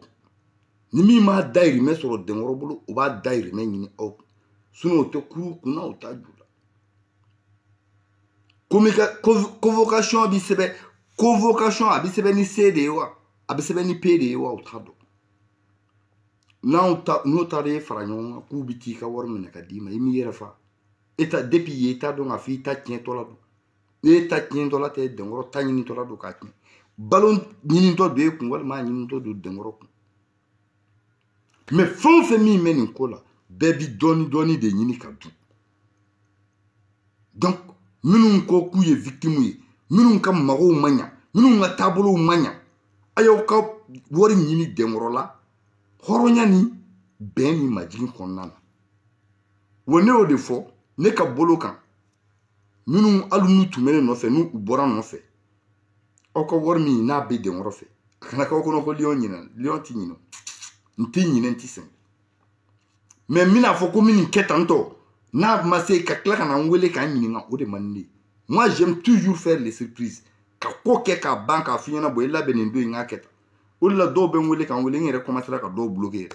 ni min m'a dayirimɛ sɔrɔ dɛnkɔrɔ bolo o b'a dayirimɛ ɲini aw sinon o tɛ kuru kunna o t'a ju la convocation bi sɛbɛn convocation a bi sɛbɛn ni C de ye wa a bi sɛbɛn ni P de ye wa o t'a dɔn n'o taara e fara ɲɔgɔn kan k'u bi t'i ka wari minɛ ka d'i ma i m'i yɛrɛ fa depuis ye i t'a dɔn k'a fɔ i ta tiɲɛtɔ la don n'e ta tiɲɛtɔ la tɛ dɛnkɔrɔ ta ɲinitɔ la don k'a tiɲɛ balo ɲinitɔ don e kun walima a ɲinitɔ don dɛnkɔrɔ kun mais fɛn o fɛn min bɛ nin ko la bɛɛ bi dɔɔni dɔɔni de ɲini ka dun donc minnu ko k'u ye victime ye minnu ka magow ma ɲa minnu ka taabolow ma ɲa a y'aw ka wari ɲini dɛnkɔrɔ la hɔrɔnya ni bɛn ni majigin kɔnɔna na wa ne y'o de fɔ ne ka bolo kan minnu hali n'u tun bɛ ne nɔfɛ n'u bɔra nɔfɛ Oko wor mi na be deŋoro fe kana ka kono ko lion nyina lion ti nyino nti nyina nti sen mais mina fo ko mini ketanto na masé ka kla kana ngwele ka nyina o de manni. Moi j'aime toujours faire les surprises ka ko ke ka banka finyana bo illa be ndo nga keta o la do be ngwele ka ngwele ngere commencer ka do bloquer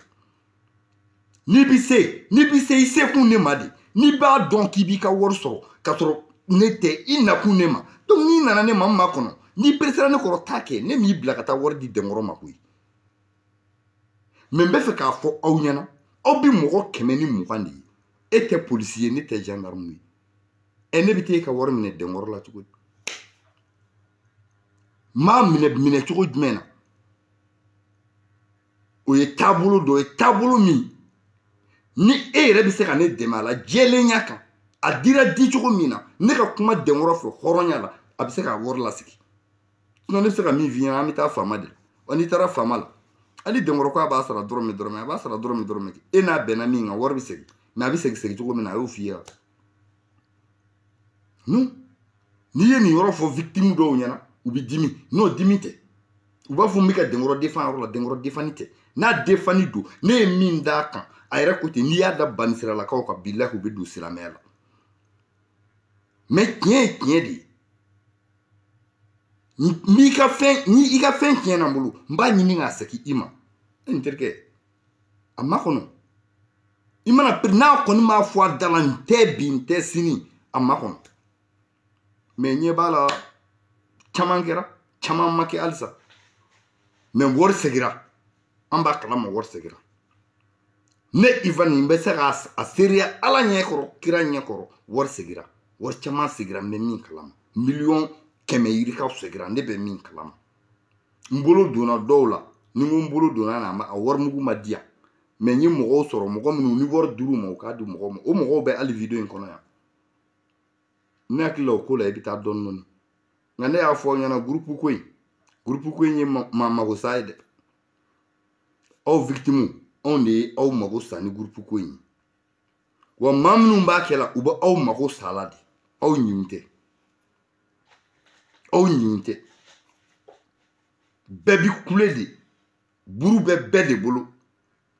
ni bi se ise ku ne madi ni ba don ki bi ka wor so ka tro nete ina ku ne ma donc ni nana ne mamma kono ni presera ne koro take ne mi bla kata wor di dengoro makui mais be fe ka fo aw nyana aw bi mo keme ni mo kwandi ete policier ni te gendarme e ne bite ka wor mine dengoro la tugo ma mine tugo jmena o ye tabulu do e tabulu mi ni e yɛrɛ bi se ka ne dɛmɛ a la jɛlenya kan a dira di cogo min na ne ka kuma dɛnkɔrɔ fɛ hɔrɔnya la a bɛ se k'a wari lasigi sinon ne bɛ se ka min f'i ɲɛna an bɛ taa faama de la wa n'i taara faama la hali dɛnkɔrɔ ko a b'a sara dɔrɔmɛ dɔrɔmɛ a b'a sara dɔrɔmɛ dɔrɔmɛ e n'a bɛnna min kan wari bɛ segin mais a bɛ segin cogo min na a y'o f'i ye non n'i ye nin yɔrɔ fɔ victime dɔw ɲɛna u bɛ dimi n'o dimi tɛ u b'a fɔ n bɛ ka dɛnkɔrɔ défend yɔrɔ la dɛnkɔrɔ défend tɛ n'a défend don ne ye min d'a kan a yɛrɛ ko ten n'i y'a da bani siralakaw ka bilahi u bɛ don silamɛya la mais tiɲɛ ye tiɲɛ de ye ni i ka fɛn tiɲɛna n bolo n b'a ɲini k'a segin i ma n terikɛ a ma kɔnɔ i mana n'a kɔni m'a fɔ a da la n tɛ bi n tɛ sini a ma kɔnɔ mais ɲɛ b'a la caman kɛra caman ma kɛ halisa mais wari segira an b'a kalama wari segira ne Ivan nin bɛ se k'a seereya ala ɲɛ kɔrɔ kira ɲɛ kɔrɔ wari segira wari caman segira n bɛ min kalama miliyɔn 100 yirikaw segira ne bɛ min kalama n bolo donna dɔw la ni n ko n bolo donna na a wari mugu ma di yan mais n ye mɔgɔw sɔrɔ mɔgɔ minnu ni wari dir'u ma u k'a di mɔgɔw ma o mɔgɔw bɛ hali video in kɔnɔ yan ne hakili la o ko la i bɛ taa dɔɔni dɔɔni nka ne y'a fɔ aw ɲɛna groupe ko in ye mago sa ye dɛ aw victime anw de ye aw mago sa ni groupe ko in wa maa minnu b'a kɛ la u bɛ aw mago sa la de aw ɲinw tɛ bɛɛ bi kule de buru bɛ bɛɛ de bolo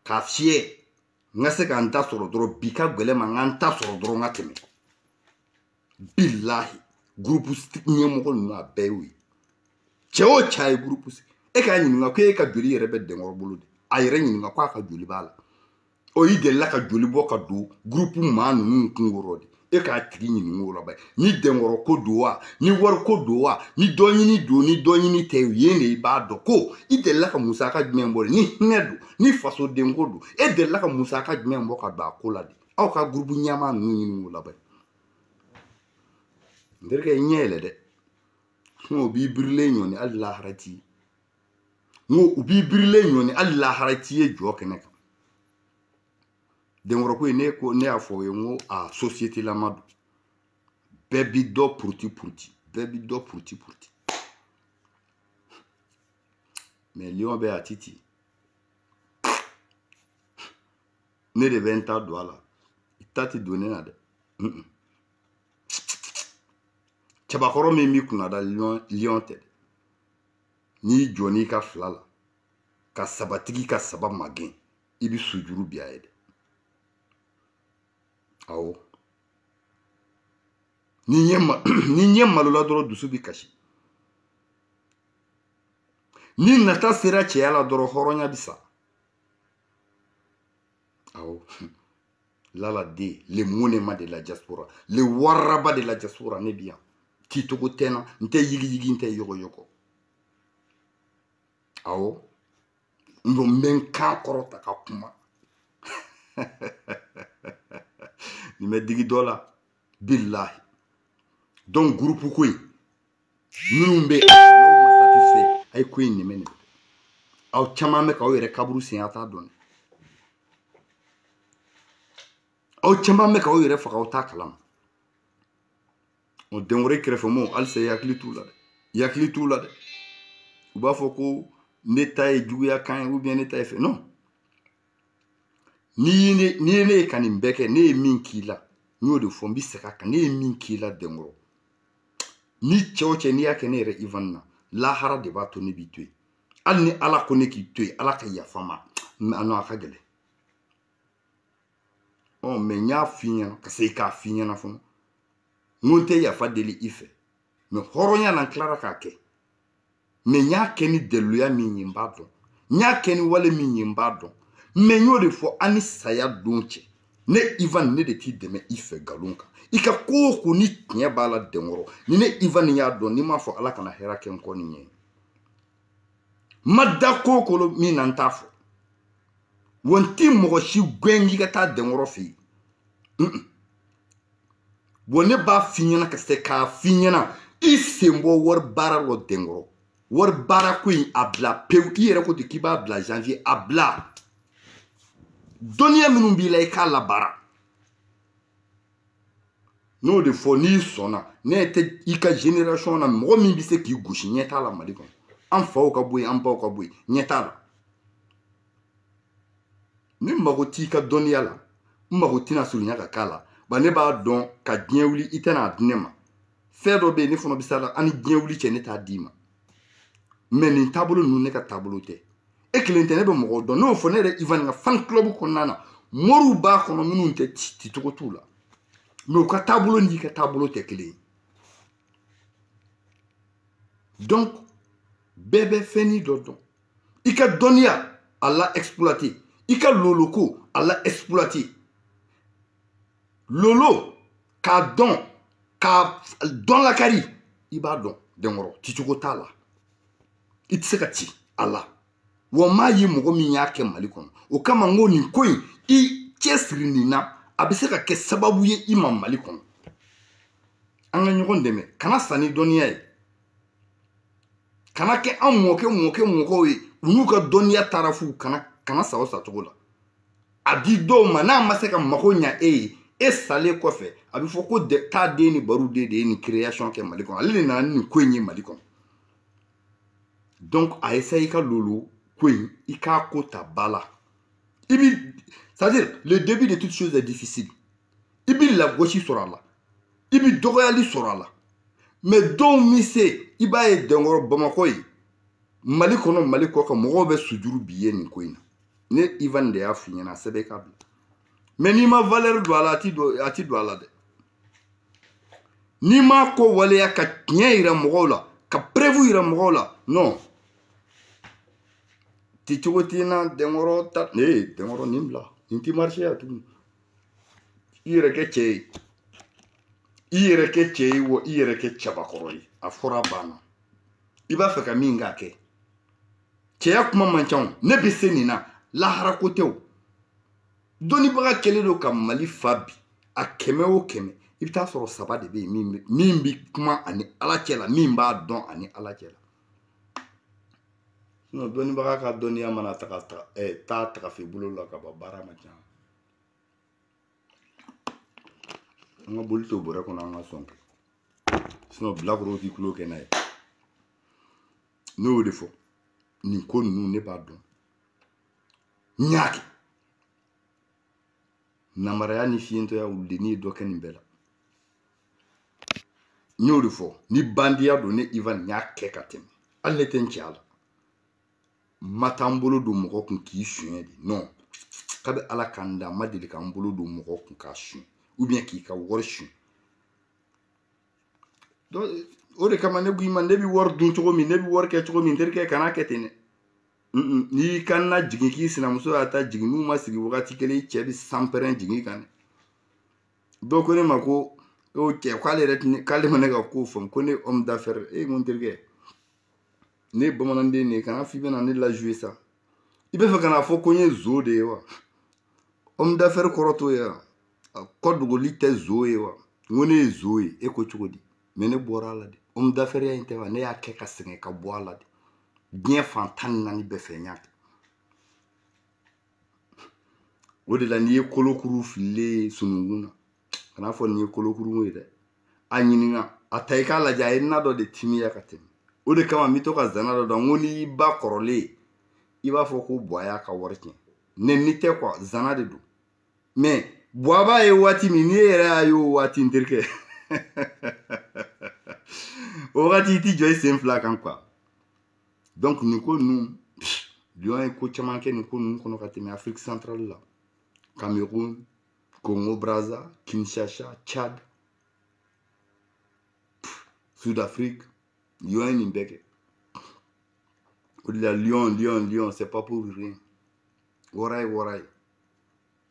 k'a fiyɛ n ka se ka n ta sɔrɔ dɔrɔn bi ka gɛlɛ ma n ka n ta sɔrɔ dɔrɔn n ka tɛmɛ bilahi groupe ɲɛmɔgɔ ninnu a bɛɛ y'o ye cɛ o cɛ ye groupe e k'a ɲininka ko e ka joli yɛrɛ bɛ dɛnkɔrɔ bolo de a yɛrɛ ɲininka ko a ka joli b'a la o i delila ka joli bɔ ka don groupe maa ninnu kunkɔrɔ de e k'a tigi ɲininka o la ba ni dɛnkɔrɔ ko don wa ni wari ko don wa ni dɔ ɲini don ni dɔ ɲini tɛ yen de i b'a dɔn ko i delila ka musaka jumɛn bɔ ni hinɛ don ni fasoden ko don e delila ka musaka jumɛn bɔ ka don a ko la de aw ka groupe ɲɛmaa ninnu ɲini o la ba n terikɛ i ɲɛ yɛlɛ dɛ o b'i birilen ɲɔni hali lahara ti ye u b'i birilen ɲɔni hali lahara ti ye jɔ kɛnɛ kan dɛnkɔrɔ ko in ne y'a fɔ o ye n ko a société lama don bɛɛ bi dɔ puruti mais lion bɛ a titi ne de bɛ n ta don a la i ta ti don ne na dɛ cɛbakɔrɔ min b'i kunna da lion tɛ n'i jɔ n'i ka fila la ka sabatigi ka saba magɛn i bi sujuru bi a ye dɛ awɔ ni ɲɛ malola dɔrɔn dusu bi kasi ni nata sera cɛya la dɔrɔn hɔrɔnya bi sa awɔ lala de le monema de la diaspora le waraba de la diaspora ne bi yan titogo tɛ na n tɛ yigiyigi n tɛ yɔgɔyɔgɔ awɔ n bɛ n kan kɔrɔ ta ka kuma nin bɛ digi dɔ la bilahi donc groupe ko in minnu bɛ n'aw ma satisfait a ye ko in nɛmɛ aw caman bɛ k'aw yɛrɛ kaburu sen a t'a dɔn aw caman bɛ k'aw yɛrɛ faga aw t'a kalama o dɛnkɔrɔ kɛrɛfɛ mɔgɔw halisa i hakili t'u la dɛ u b'a fɔ ko ne ta ye juguya kan ye ou bien ne ta ye fɛ non ni ye ne ye ka nin bɛɛ kɛ ne ye min k'i la n y'o de fɔ n bɛ segin a kan ne ye min k'i la dɛnkɔrɔ ni cɛ o cɛ n'i y'a kɛ ne yɛrɛ Ivan na lahara de b'a to ne b'i to yen hali ni ala ko ne k'i to yen ala ka yafa ma non a ka gɛlɛn mais n y'a f'i ɲɛna ka se k'a f'i ɲɛna fana n ko n tɛ yafa deli i fɛ mais hɔrɔnya na n tilara k'a kɛ mais n y'a kɛ ni daliluya min ye n b'a dɔn n y'a kɛ ni wale min ye n b'a dɔn mais n y'o de fɔ an ni saya don cɛ ne Ivan ne de t'i dɛmɛ i fɛ nkalon kan i ka ko o ko ni tiɲɛ b'a la dɛnkɔrɔ ni ne Ivan y'a dɔn ni m'a fɔ ala kana hɛrɛ kɛ n kɔ ni ɲɛ n ma da ko o ko min na n t'a fɔ wa n ti mɔgɔ si gɛn k'i ka taa dɛnkɔrɔ fɛ yen wa ne b'a f'i ɲɛna ka se k'a f'i ɲɛna i sen bɔ wari baara lɔ dɛnkɔrɔ wari baara ko in a bila pewu i yɛrɛ ko ten k'i b'a bila janvier a bila dɔnniya minnu b'i la i k'a labaara n'o de fɔ n'i sɔnna ne tɛ i ka génération na mɔgɔ min bɛ se k'i gosi ɲɛ t'a la Mali kɔnɔ an faw ka bɔ yen an baw ka bɔ yen ɲɛ t'a la ne mago t'i ka dɔnniya la n mago tɛna surunya ka k'a la ba ne b'a dɔn ka diɲɛ wuli i tɛna di ne ma fɛn dɔ bɛ yen ne fana bɛ se a la an ni diɲɛ wuli cɛ ne t'a d'i ma mais nin taabolo ninnu ne ka taabolo tɛ e kelen tɛ ne bɛ mɔgɔw dɔn n'o fɔ ne yɛrɛ Ivan ka fan club kɔnɔna na moriw b'a kɔnɔ minnu tɛ ci cogo t'u la mais u ka taabolo n'i ka taabolo tɛ kelen ye donc bɛɛ bɛ fɛn ni dɔ dɔn i ka dɔnniya a la exploiter i ka loloko a la exploiter lolo k'a dɔn k'a dɔn lakari i b'a dɔn dɛnkɔrɔ cicogo t'a la i tɛ se ka ci a la wa m'a ye mɔgɔ min y'a kɛ Mali kɔnɔ o kama n ko nin ko in i cɛsiri nin na a bɛ se ka kɛ sababu ye i ma Mali kɔnɔ an ka ɲɔgɔn dɛmɛ kana sa ni dɔnniya ye kana kɛ an mɔkɛw ye u n'u ka dɔnniya taara f'u kana sa o sacogo la a di dɔw ma n'a ma se ka mago ɲa e ye e salen kɔfɛ a bɛ fɔ ko taa den ni baro de ye nin création kɛ Mali kɔnɔ ale de nana nin ko in ye Mali kɔnɔ donc a essaye i ka lolo ko in i k'a ko ta ba la i bi c'est-à-dire le début de toute chose est difficile i bi lagosi sɔrɔ a la i bi dɔgɔyali sɔrɔ a la mais dɔw min se i b'a ye dɛnkɔrɔ Bamakɔ ye Mali kɔnɔ Mali kɔ kan mɔgɔw bɛ sujuru bi ye nin ko in na ne Ivan de y'a f'i ɲɛna a sɛbɛn k'a bila mais n'i ma valeur don a la a ti don a la dɛ n'i ma ko waleya ka tiɲɛ yira mɔgɔw la ka preuve yira mɔgɔw la non ti cogo t'i na dɛnkɔrɔ ta dɛnkɔrɔ nin bila nin ti marché ya tuguni i yɛrɛ kɛ cɛ ye i yɛrɛ kɛ cɛ ye wa i yɛrɛ kɛ cɛbakɔrɔ ye a fɔra banna i b'a fɛ ka min k'a kɛ cɛya kuma man ca ne bɛ se nin na lahara ko tɛ o dɔnnibaga kɛlen don ka Mali fa bi a kɛmɛ o kɛmɛ i bɛ taa sɔrɔ 3 de bɛ yen min bɛ kuma ani ala cɛ la min b'a dɔn ani ala cɛ la sinon dɔnnibaga ka dɔnniya mana taa taga fɛ bolo la ka ban baara ma ca an ka boli to bɔrɛ kɔnɔ an ka sɔn kɛ sinon bilakorow t'i tulo kɛ n'a ye ne y'o de fɔ nin ko ninnu ne b'a dɔn n y'a kɛ namaraya ni fiyentɔya wuli n'i ye dɔ kɛ nin bɛɛ la n y'o de fɔ ni bandiya don ne Ivan n y'a kɛ ka tɛmɛ hali ne tɛ n cɛ a la n ma taa n bolo don mɔgɔ kun k'i suɲɛ de non kabi ala k'an da n ma deli k'an bolo don mɔgɔ kun k'a suɲɛ ou bien k'i ka wari suɲɛ o de kama ne ko i ma ne bɛ wari dun cogo min ne bɛ wari kɛ cogo min n terikɛ kana kɛ ten dɛ n'i ka na jigin k'i sinamuso y'a ta jigin n'u ma sigi wagati kelen i cɛ bɛ sanpɛrɛn jigin kan dɛ dɔw ko ne ma ko o cɛ k'ale ma ne ka ko faamu ko ne homme d'affaires n ko n terikɛ ne ye bamananden de ye kana f'i bɛna ne lajouer sa i bɛ fɛ ka n'a fɔ ko n ye zo de ye wa homme d'affaires kɔrɔ t'o ye wa kɔ dogoli tɛ zo ye wa n ko ne ye zo ye e ko cogo di mais ne bɔra a la de homme d'affaires in tɛ wa ne y'a kɛ ka sɛgɛn ka bɔ a la de diɲɛ fan 14 bɛɛ fɛ n y'a kɛ o de la n'i ye kolokuru fililen sununkun na kana fɔ nin ye kolokuru ye dɛ a ɲininka a ta i k'a lajɛ a ye na dɔ de timiya ka tɛmɛ o de kama n bɛ to ka zana dɔ dɔn n ko n'i ba kɔrɔlen i b'a fɔ ko buwa y'a ka wari tiɲɛ nɛni tɛ quoi zana de don mais buwa b'a ye waati min n'i yɛrɛ y'a ye o waati n terikɛ o wagati i ti jɔ i sen fila kan quoi Donc nous lion est coach manqué nous qu'on a tenu Afrique centrale là, Cameroun, Congo Brazza, Kinshasa, Tchad, Sud-Afrique, lion Nimbeke. Lion, c'est pas pour rien. Warai.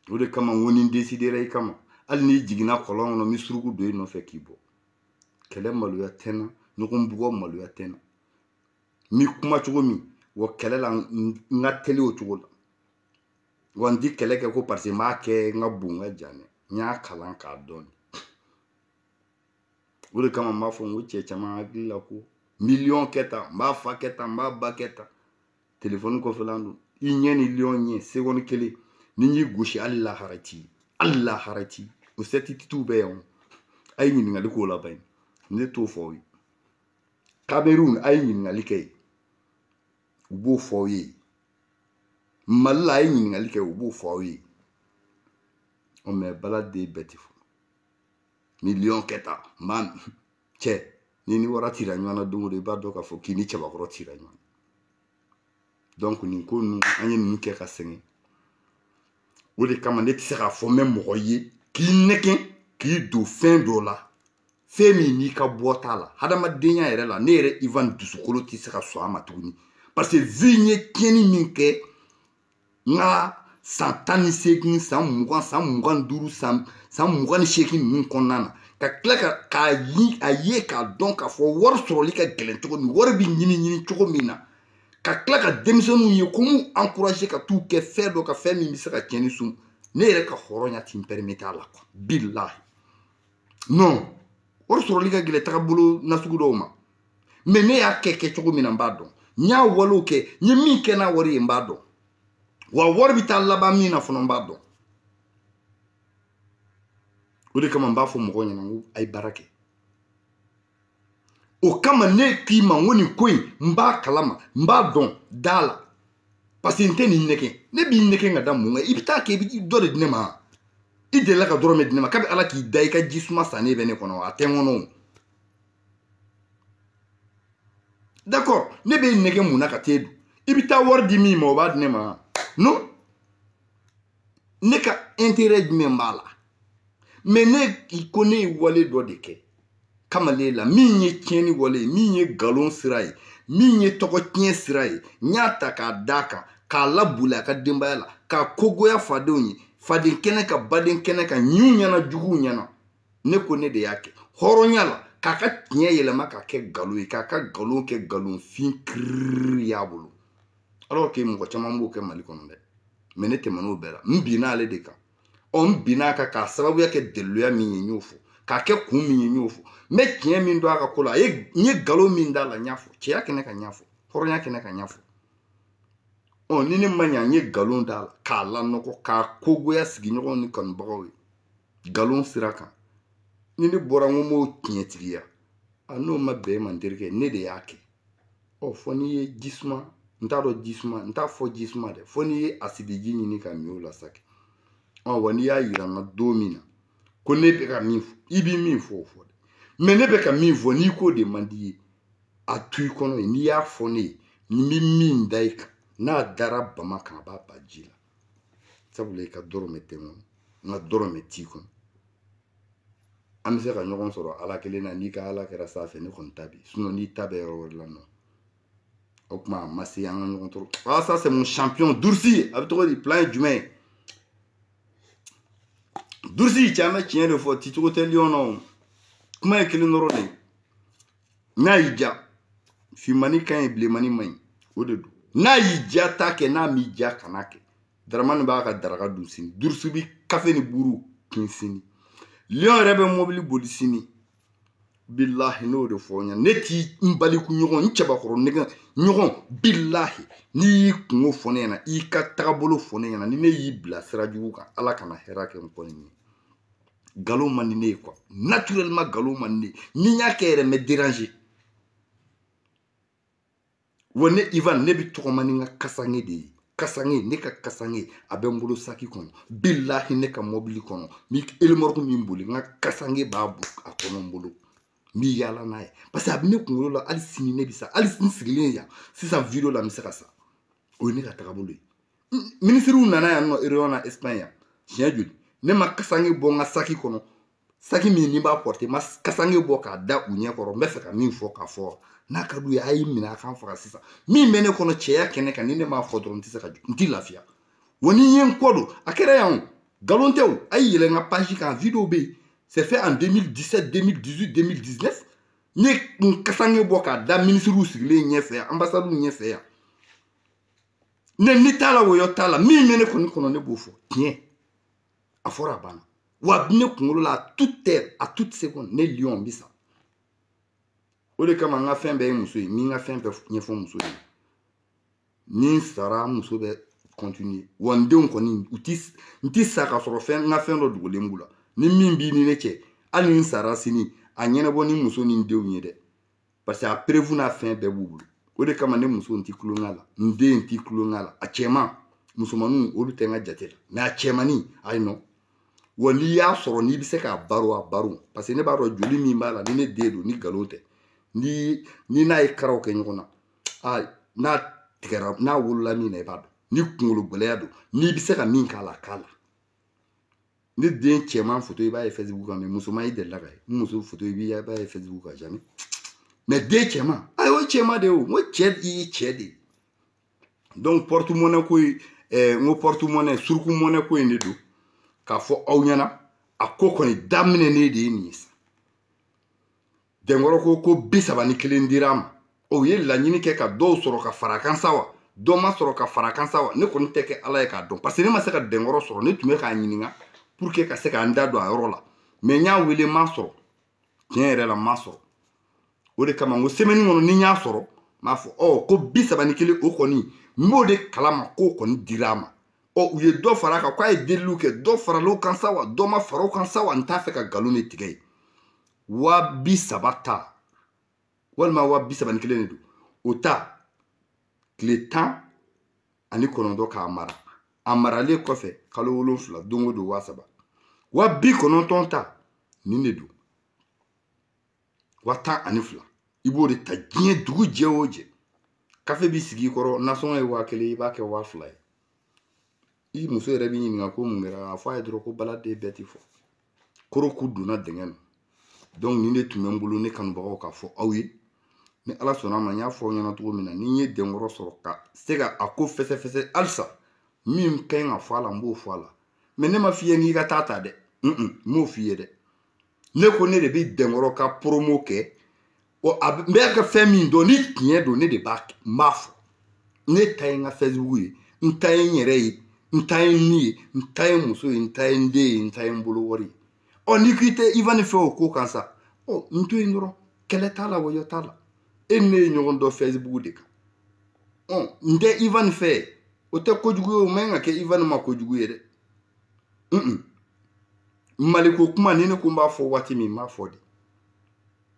O de kama woni décidera kama al ni jigina kolon no mi surugu do no fe kibo kele malu ya tena no ko mbugo malu ya tena mi kuma chugo mi wo kele la nga tele o chugo la wandi kele ke ko parce ma ke nga bunga jane nya kalan ka don o de kama ma fo wo che chama agila ko million keta ma fa keta ma ba keta téléphone ko felando inyeni lion nye seconde kele ni gauche Allah harati o seti tout be on ay ni ngali ko la bay ne to fo yi Cameroun ay ni ngali kay bo fo yi Mali ay ni ngali kay bo fo yi on me balade betifo million keta man che ni wara tira nyana dungu de ba do ka fo kini chaba ko tira nyana donc ni ko nu anyi ni ke ka sengi o de kama ne tise ka fo même moye ki neken ki do fin do la femi ni ka bota la hadama denya yere la ne yere Ivan Dusukolo tise ka so ama tuguni parce que vigne keni minke nga santani sekin san mugan duru san mugan shekin min konnana ka klaka ka yi aye ka donc ka fo wor soroli ka gelen to ni wor bi nyini chogo mina ka kla ka démissionnu ye komu encourager ka tout ke faire do ka faire mi se ka tieni sum ne yere ka horonya tim permettre la quoi billahi non wor soroli ka gele ta bulu nasugu do ma mais ne ya keke chogo mina mbado nya walo ke nye mi ke na wori mbado wa wor bi ta laba mi na fono mbado o de kama mbafo mo gonya nangu ay barake o kama ne ki ma woni koy mba kalama mba don dala parce que nteni neke ne bi neke ngada munga ibita ke bi do de nema ide la ka doro me nema kabe ala ki dai ka jisuma sane bene kono atengono d'accord ne be neke muna ka tedu ibita wor di mi mo ba nema non ne ka intérêt me mbala mais ne ki connaît wale do de ke kamale la minye tieni wale minye galon sirai minye toko tien sirai nyata ka daka ka labula ka dembala ka kogoya fadonyi fadin kene ka badin kene ka nyunya na jugu nyana ne ko ne de yake horonya la ka ka tien yelema ka ke galo ka galon ke galon fin kriabulu alors que mo chama mbo ke mali kono de menete mano bela mbina ale de ka on bina ka sababu yake deluya minye nyofo ka ke kun minye nyofo me kien min do aka kola e nye galo min da la nyafo chia kene ka nyafo horonya kene ka nyafo on ni manya nye galon da ka la noko ka kogo ya sigi nyoko ni kan bagowe galon siraka ni bora ngomo tietiria ano mabe mandirke ne de yake o foni jisma ntaro jisma nta fo jisma de foni asidiji ni ka miola sake o wani ya yira na domina ko ne be ka mifo ibi mifo fo mais ne be ka mifo ni ko de mandi a tu kono ni ya foni ni min daika na dara bama kan ba bajila sabule ka doro metemo na doro metiko amse ka nyogon soro ala kelena ni ka ala kera safe ni kon tabi sinon ni tabe ro la no okma masi yang nyogon toro ah ça c'est mon champion Dursi avec trop de plein d'humains Dursi chama chien de fo titoko telion non kuma ekele noro de na ija fi mani kan ible mani mai odedu na ija take na mi ja kanake dramani ba ka daraga Dursi Dursi bi kafe ni buru kinsini lion rebe mobili bolisini billahi no de fonya neti mbali ku nyogon nchaba koro nega nyogon billahi ni kungo fonena I ka tagabolo fonena ni ne yibla sirajugu kan ala kana herake mponi galon manine quoi naturellement galon manine ni nya kere me déranger wone Ivan ne bi to maninga kasange de kasange ne ka kasange abengolo saki kono billahi ne ka mobili kono mi elmorko mi mbuli nga kasange babu akono mbulu mi yala n'a ye parce que a bɛ ne kunkolo la hali sini ne bɛ sa hali n sigilen yan sisan video la n bɛ se ka sa o ye ne ka tagabolo ye minisiriw nana yan nɔ réunion na Espagne yan siɲɛ joli ne ma kasange bɔ n ka saki kɔnɔ saki min ni b'a porter ma kasange bɔ k'a da u ɲɛ kɔrɔ n bɛ fɛ ka min fɔ k'a fɔ n'a ka d'u ye a y'i minɛ a k'an faga sisan min bɛ ne kɔnɔ cɛya kɛnɛ kan ni ne m'a fɔ dɔrɔn n tɛ se ka n tɛ lafiya wa ni n ye n kɔ don a kɛra yan o galon tɛ o a ye yɛlɛ n ka page kan video bɛ yen c'est fait en 2017 2018 2019 n ye n kasange bɔ k'a da minisiriw sigilen ɲɛfɛ yan ambassades ɲɛfɛ yan ni t'a la woyɔ t'a la min bɛ ne kɔni kɔnɔ ne b'o fɔ tiɲɛ a fɔra a banna wa ne kunkolo la à toute heure à toute seconde ne lion bi sa o de kama n ka fɛn bɛɛ ye muso ye min ka fɛn bɛɛ ɲɛfɔ muso ye ni n sara muso bɛ continuer wa n denw kɔni n ti sa ka sɔrɔ n ka fɛn dɔ dogolen b'u la ni min b'i ni ne cɛ hali ni n sara sini a ɲɛnabɔ ni muso ni n denw ye dɛ parce que a prévu n'a fɛn bɛɛ b'u bolo o de kama ne muso n ti kulonkɛ la n den n ti kulonkɛ la a cɛman musomaninw olu tɛ n ka jate la mais a cɛmanni ayi nɔ wa n'i y'a sɔrɔ n'i bɛ se k'a baro a baro parce que ne b'a dɔn joli min b'a la ni ne den don ni nkalon tɛ ni n'a ye karaw kɛ ɲɔgɔn na n'a tigɛra n'a wolola min na i b'a dɔn ni kunkolo gɛlɛya don n'i bɛ se ka min k'a la k'a la ne den cɛman photo i b'a ye Facebook kan mais musoman i delila ka ye n muso photo i b'a ye Facebook kan jamais mais den cɛman ayi o ye cɛman de ye o n ko cɛ i ye cɛ de ye donc porte monnaie ko ye n ko porte monnaie suruku monnaie ko in de don k'a fɔ aw ɲɛna a ko kɔni daminɛnen de ye nin ye sa Denkɔrɔ ko 31 dira a ma o ye laɲini kɛ ka dɔw sɔrɔ ka fara kan sa wa dɔ ma sɔrɔ ka fara kan sa wa ne kɔni tɛ kɛ ala ye k'a dɔn parce que ne ma se ka Denkɔrɔ sɔrɔ ne tun bɛ k'a ɲininka pour que ka se k'an da don a yɔrɔ la mais n y'a wele n m'a sɔrɔ tiɲɛ yɛrɛ la n m'a sɔrɔ o de kama n ko semaine kɔnɔ ni n y'a sɔrɔ n b'a fɔ ko 31 o kɔni n b'o de kalama k'o kɔni dira a ma u ye dɔ fara a kan k'a ye deliliw kɛ dɔ farala o kan sa wa dɔ ma fara o kan sa wa n t'a fɛ ka nkalon de tigɛ ye 30 ta walima 31 de don o ta tile 19 k'a mara a maralen kɔfɛ kalo 7 don o don 30 90 ta nin de don 12 i b'o de ta diɲɛ dugu jɛ o jɛ kafe b'i sigi i kɔrɔ nasɔngɔ ye 1000 i b'a kɛ 2000 ye i muso yɛrɛ b'i ɲininka ko mun kɛra a fɔ a ye dɔrɔn ko baladen bɛɛ ti fɔ koro ku donna dingɛ na donc nin de tun bɛ n bolo ne kanubagaw k'a fɔ aw ye ni ala sɔnna a ma n y'a fɔ aw ɲɛna cogo min na ni n ye Denkɔrɔ sɔrɔ ka se ka a ko fɛsɛfɛsɛ halisa min ka ɲi ka fɔ a la n b'o fɔ a la mais ne ma f'i ye n k'i ka taa ta dɛ n m'o f'i ye dɛ ne ko ne de bɛ Denkɔrɔ ka promo kɛ n bɛ ka fɛn min dɔn ni tiɲɛ don ne de b'a fɔ ne ta ye n ka Facebook ye n ta ye n yɛrɛ ye n ta ye n ye n ta ye muso ye n ta ye n den ye n ta ye n bolo wari ye n'i ko i tɛ Ivan fɛ o ko kan sa n to yen dɔrɔn kɛlɛ t'a la wɔyɔ t'a la e ni ne ye ɲɔgɔn dɔn Facebook de kan n tɛ Ivan fɛ o tɛ kojugu ye o man ka kɛ Ivan ma kojugu ye dɛ maliko kuma ni ne ko n b'a fɔ waati min n b'a fɔ de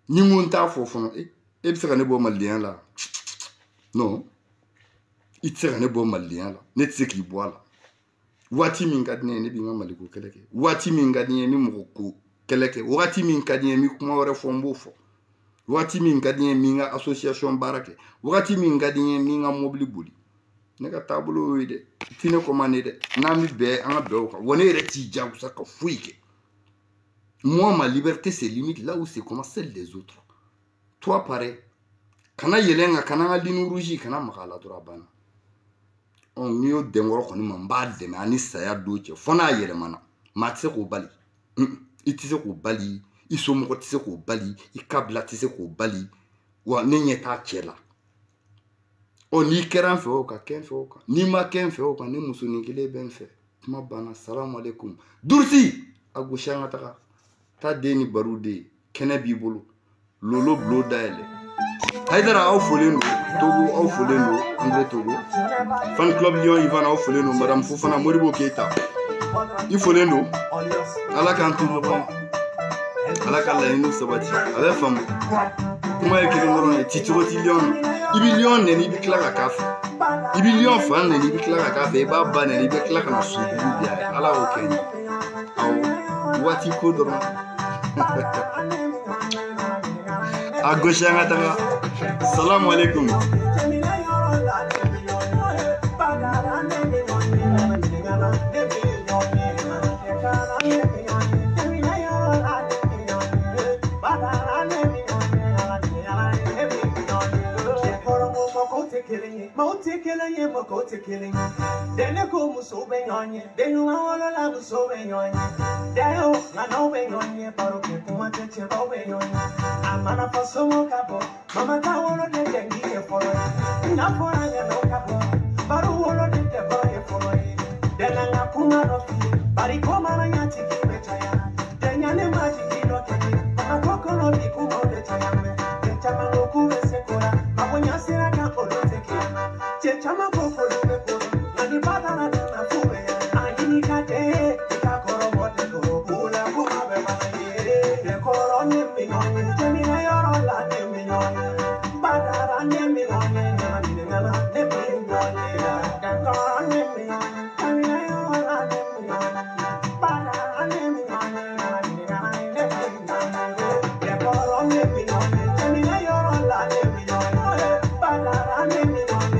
ni n ko n t'a fɔ fana e bɛ se ka ne bɔ malidenya la non i tɛ se ka ne bɔ malidenya la ne tɛ se k'i bɔ a la waati min ka di ne ye ne bɛ n ka maliko kɛlɛ kɛ waati min ka di n ye n bɛ mɔgɔ ko kɛlɛ kɛ waati min ka di n ye n bɛ kuma wɛrɛ fɔ n b'o fɔ waati min ka di n ye n bɛ n ka association baara kɛ waati min ka di n ye n bɛ n ka mobili boli ne ka taabolo y'o ye dɛ i tɛ ne commandé dɛ n'an bɛ bɛn an ka bɛn o kan wa ne yɛrɛ t'i jagosa ka foyi kɛ moi ma liberté se limite là où c'est comme celle des autres toi pareil kana yɛlɛ n kan kana n ka ligne rouge kana maga a la dɔrɔn a banna n'i y'o Denkɔrɔ kɔni ma n b'a dɛmɛ ani saya don cɛ fɔ n'a yɛlɛmana maa tɛ se k'o bali i tɛ se k'o bali i somɔgɔ tɛ se k'o bali i kabila tɛ se k'o bali wa ne ɲɛ t'a cɛ la n'i kɛra n fɛ o kan kɛ n fɛ o kan n'i ma kɛ n fɛ o kan ne musonin kelen bɛ n fɛ kuma banna salamu aleykum Durusi a gosi an ka taga taa den ni baro de kɛnɛ b'i bolo lolo bulon dayɛlɛ Haidara aw folen don Togo aw folen don André Togo fan club Lion Ivan aw folen don Madame Fofana Moribo Keita i folen don ala k'an to ɲɔgɔn ala ka laɲiniw sabati a bɛ faamu kuma ye kelen dɔrɔn ye ci cogo ti Lion na i bɛ Lion nɛni i bɛ tila ka k'a fɛ i bɛ Lion fa nɛni i bɛ tila ka k'a fɛ i b'a ba nɛni i bɛ tila ka na sujugu bi a ye ala y'o kɛ awɔ waati ko dɔrɔn A gauche à tanga. Salam alaikum. Killing him, go to killing him. Then you come so bang on you. Then you want to love so bang on you. Then I know bang on you, but okay, come on, take your bang on you. I'm on for some more couple. Mama, I want to get here for it. Not for I no couple, but who want to get the boy for it. Then I'm not come out of it, but he come out and you take it. Then you're the magic, you know, I'm not going to be cool all the time. The time I go cool and secura, but when you say I can't follow the Chama go for the go, and the pattern of the fool, and you can't take the coro what to go, Pula, who have a coron in me on you, Gemini or all that in me on you, but I name me on you, and I never been on you, the coron in me on you, Gemini or all that in me on you, but I name me on you, and I never been on you, the coron in me on you, Gemini or all that in me on you, but I name me on you.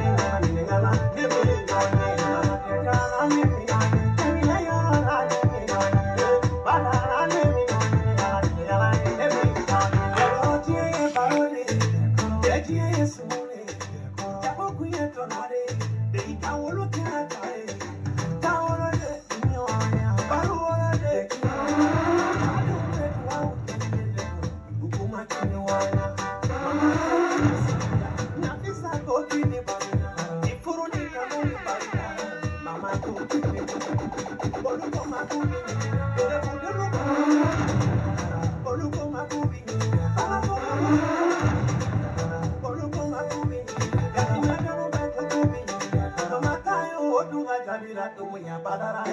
Badara